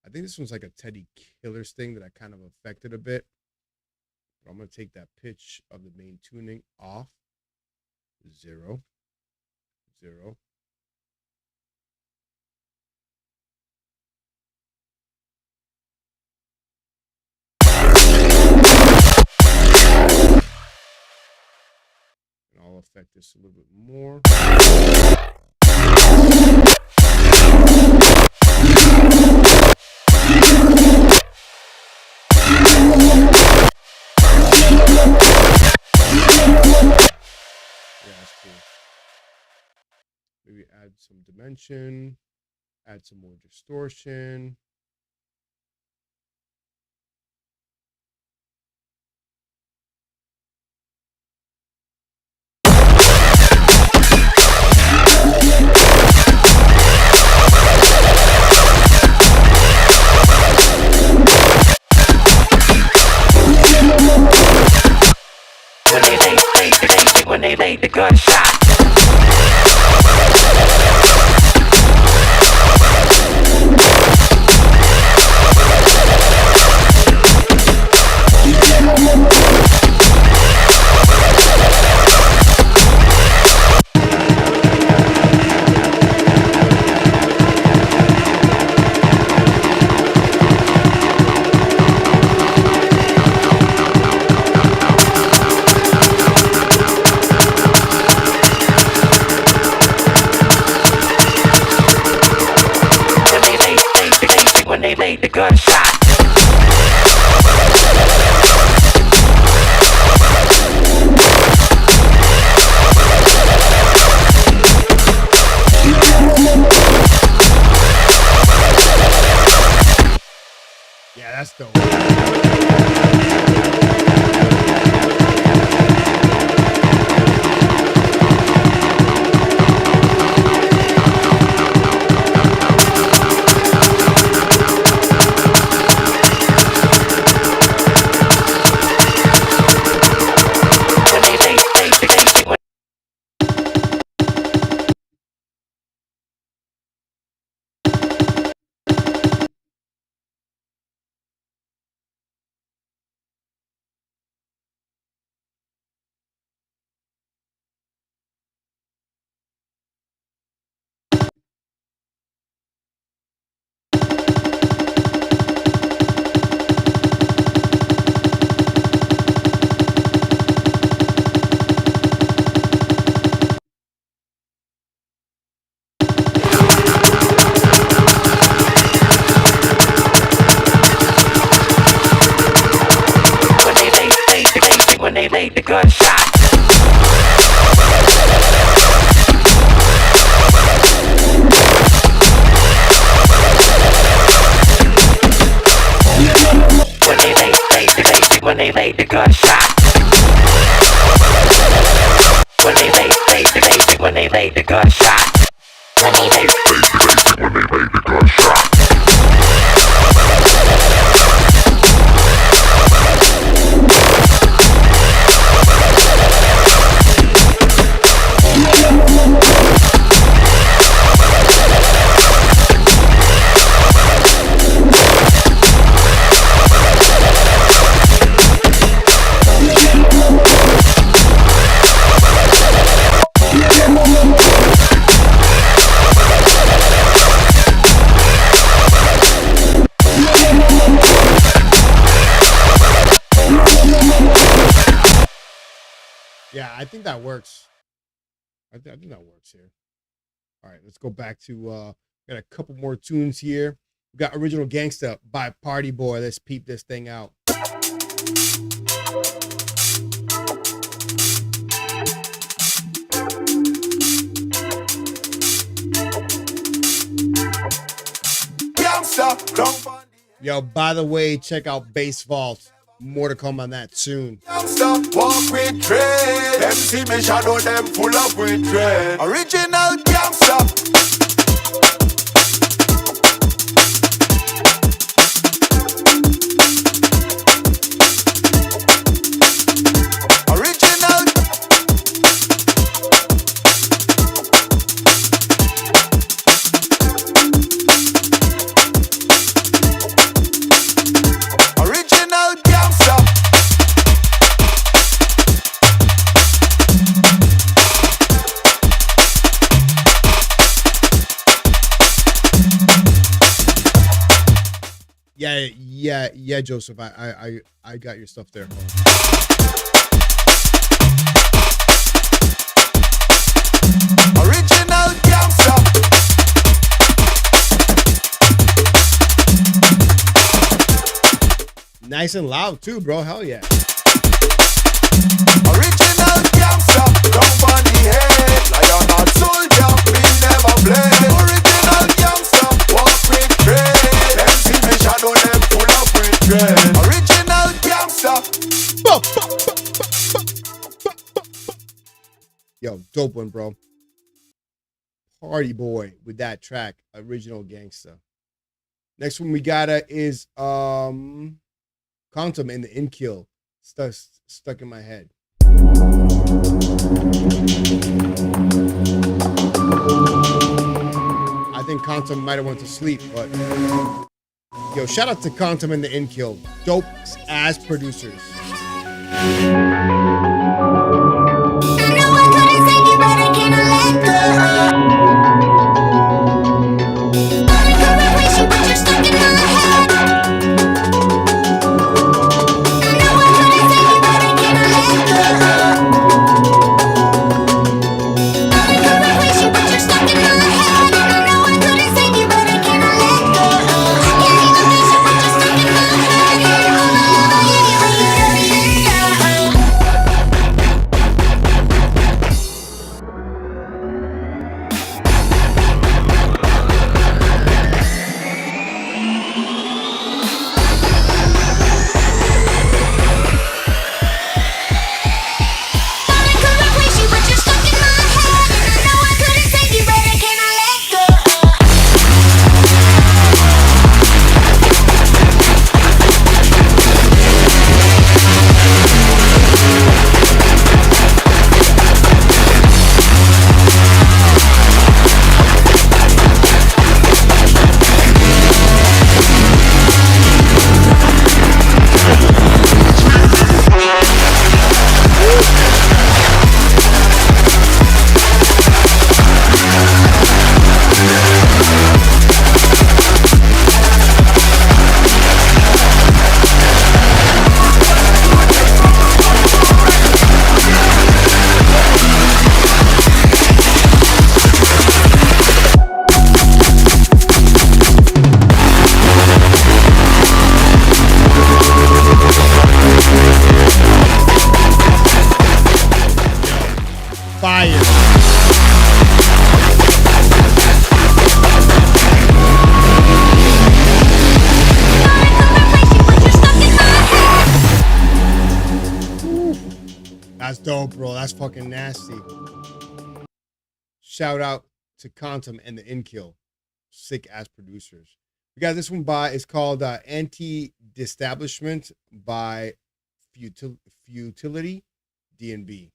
I think this one's like a Teddy Killers thing that I kind of affected a bit. But I'm going to take that pitch of the main tuning off. 0, 0. And I'll affect this a little bit more. Maybe add some dimension, add some more distortion. When they laid the gunshot. They laid the gunshot. Yeah, that's dope. When they laid the gunshot. When they laid the gunshot. when they laid the gunshot. When they laid the gunshot. Yeah, I think that works. I think that works here. All right, let's go back to got a couple more tunes here. We got Original Gangsta by Party Boy. Let's peep this thing out. Yo, by the way, check out Bass Vault. More to come on that soon. Walk with dread. Them see me shadow, them full up with dread. Original gangsta. Yeah, Joseph. I got your stuff there. Original gangsta. Nice and loud too, bro. Hell yeah. Original gangsta. Jump on the head. Lion or soldier, we never play. Original gangsta. Walk with grace. Them see me shadow, them full up with dread. Original gangsta. Yo, dope one, bro. Party Boy with that track, Original Gangsta. Next one we got is Quantum in the In Kill. Stuck in my head. I think Quantum might have went to sleep, but yo, shout out to Quantum in the In Kill. Dope as producers. That's dope, bro. That's fucking nasty. Shout out to Quantum and the Inkill. Sick ass producers. We got this one it's called Anti-Destablishment by Futility DNB.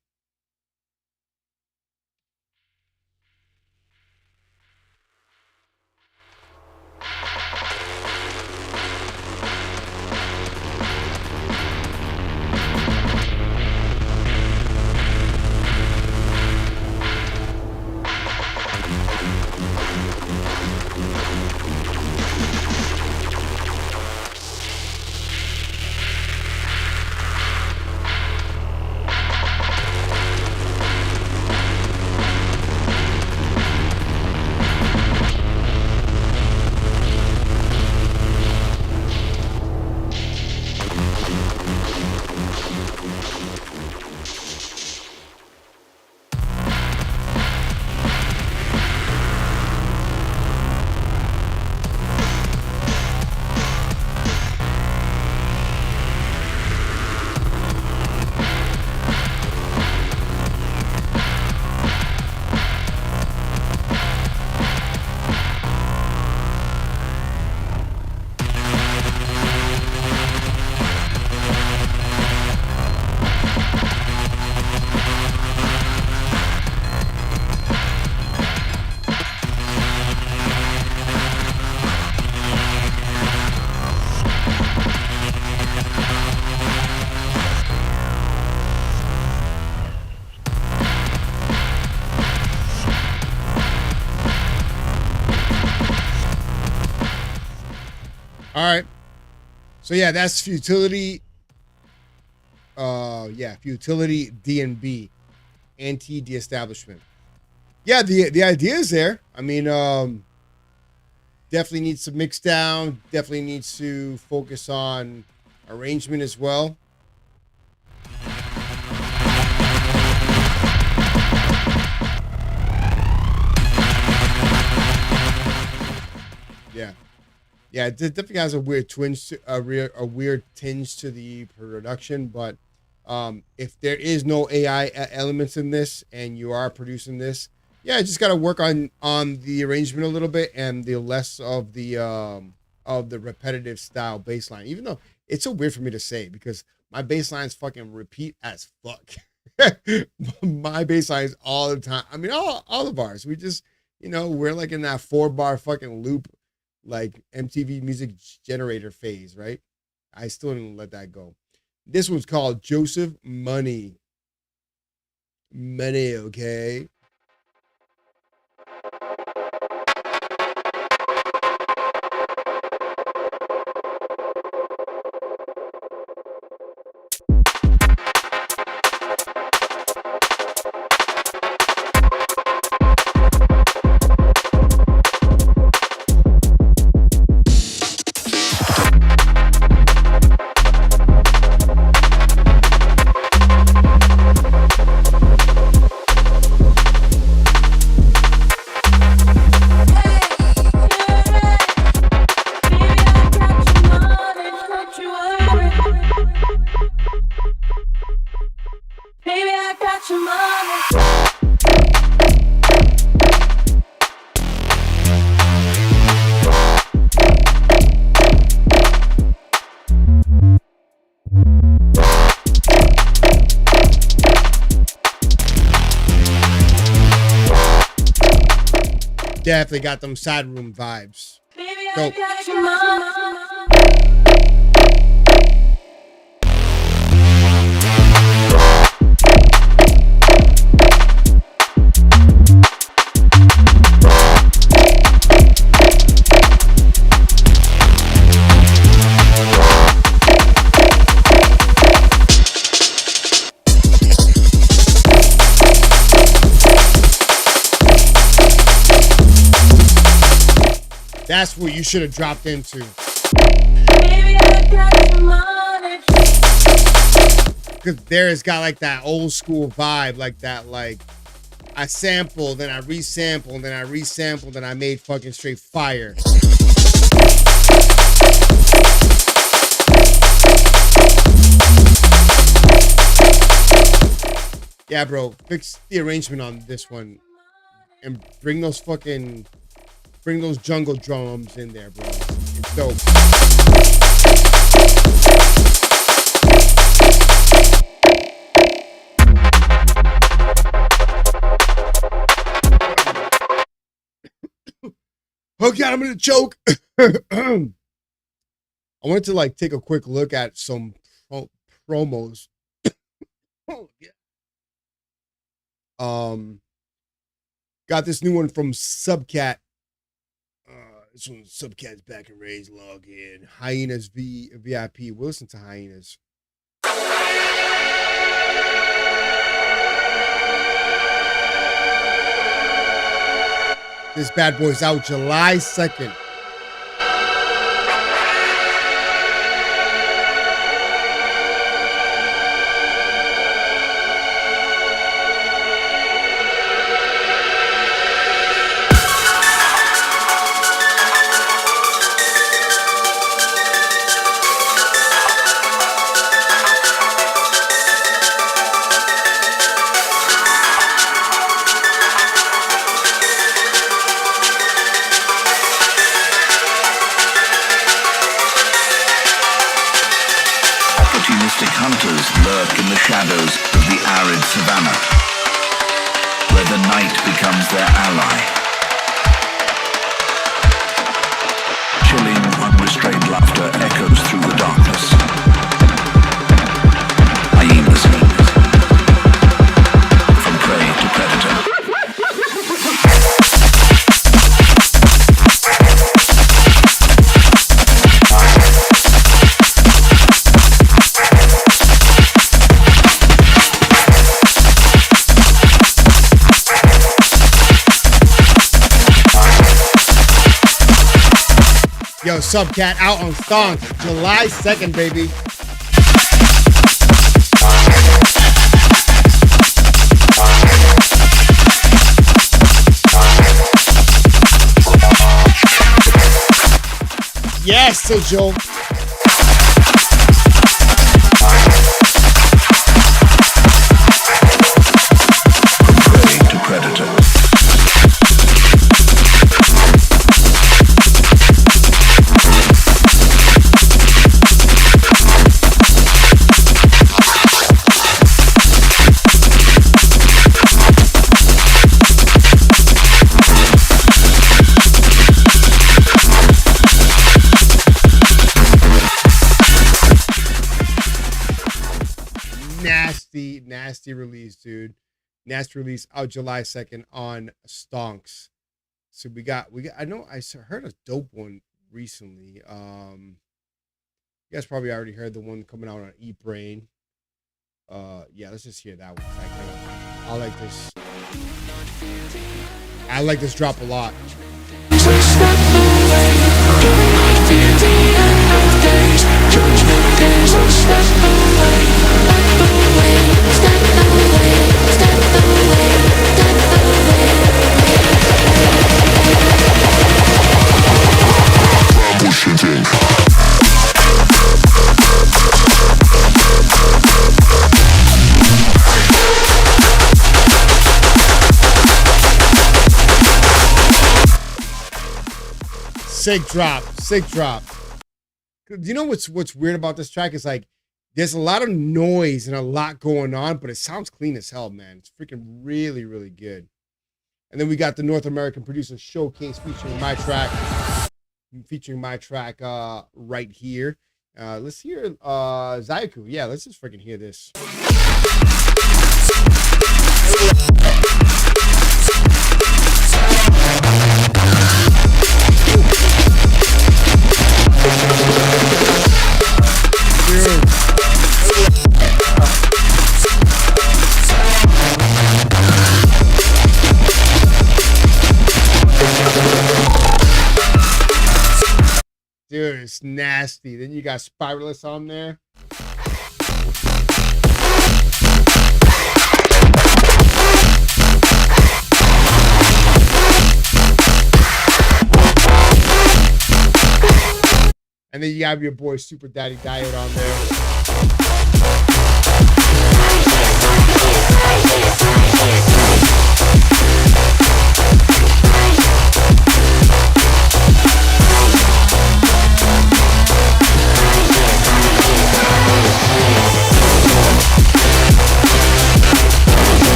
All right. So yeah, that's Futility. Futility DNB, Anti-Deestablishment. Yeah, the idea is there. I mean, definitely needs to mix down. Definitely needs to focus on arrangement as well. Yeah. Yeah, it definitely has a weird tinge to the production, but if there is no AI elements in this and you are producing this, yeah, just got to work on the arrangement a little bit and the less of the repetitive style bass line. Even though it's so weird for me to say because my bass lines fucking repeat as fuck. My bass lines all the time. I mean, all of ours. We just, we're like in that 4-bar fucking loop, like MTV Music Generator phase, right? I still didn't let that go. This one's called Joseph Money. Money, okay? Definitely got them side room vibes. Dope. That's what you should have dropped into. Because there it's got like that old school vibe, like that, like I sample, then I resample, then I resample, then I made fucking straight fire. Yeah, bro, fix the arrangement on this one. and bring those jungle drums in there, bro. It's dope. Oh God, I'm gonna choke. I wanted to like take a quick look at some promos. Oh, yeah. Got this new one from Subcat. This one, Subcat's back and raised. Log in. Hyenas VIP. We'll listen to Hyenas. This bad boy's out July 2nd. Hunters lurk in the shadows of the arid savannah, where the night becomes their ally. Chilling, unrestrained laughter echoes through the darkness. Hyenas, from prey to predator. Yo, Subcat out on Stonks, July 2nd, baby. Yes, Sigil. Prey to predator. Nasty release, dude. Nasty release out July 2nd on Stonks. So we got I know I heard a dope one recently. You guys probably already heard the one coming out on E-Brain. Yeah, let's just hear that one. I like this drop a lot. Sick drop. You know what's weird about this track is like there's a lot of noise and a lot going on, but it sounds clean as hell, man. It's freaking really, really good. And then we got the North American Producer Showcase featuring my track right here. Let's hear Zayaku. Yeah, let's just freaking hear this. Dude, it's nasty. Then you got Spiralist on there. And then you have your boy Super Daddy Diode on there.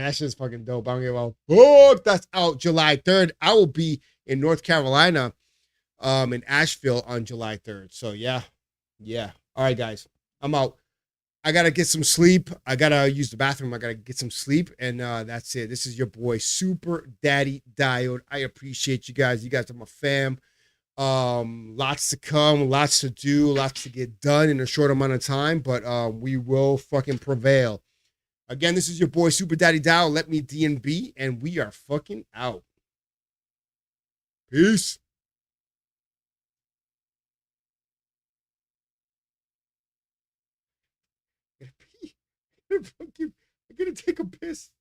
that shit's fucking dope. I don't give a fuck. That's out July 3rd. I will be in North Carolina, in Asheville on July 3rd. So yeah. All right, guys, I'm out. I gotta get some sleep. I gotta use the bathroom. I gotta get some sleep, and that's it. This is your boy Super Daddy Diode. I appreciate you guys. You guys are my fam. Lots to come, lots to do, lots to get done in a short amount of time, but we will fucking prevail. Again, this is your boy Super Daddy Diode. Let me DNB, and we are fucking out. Peace. I'm gonna take a piss.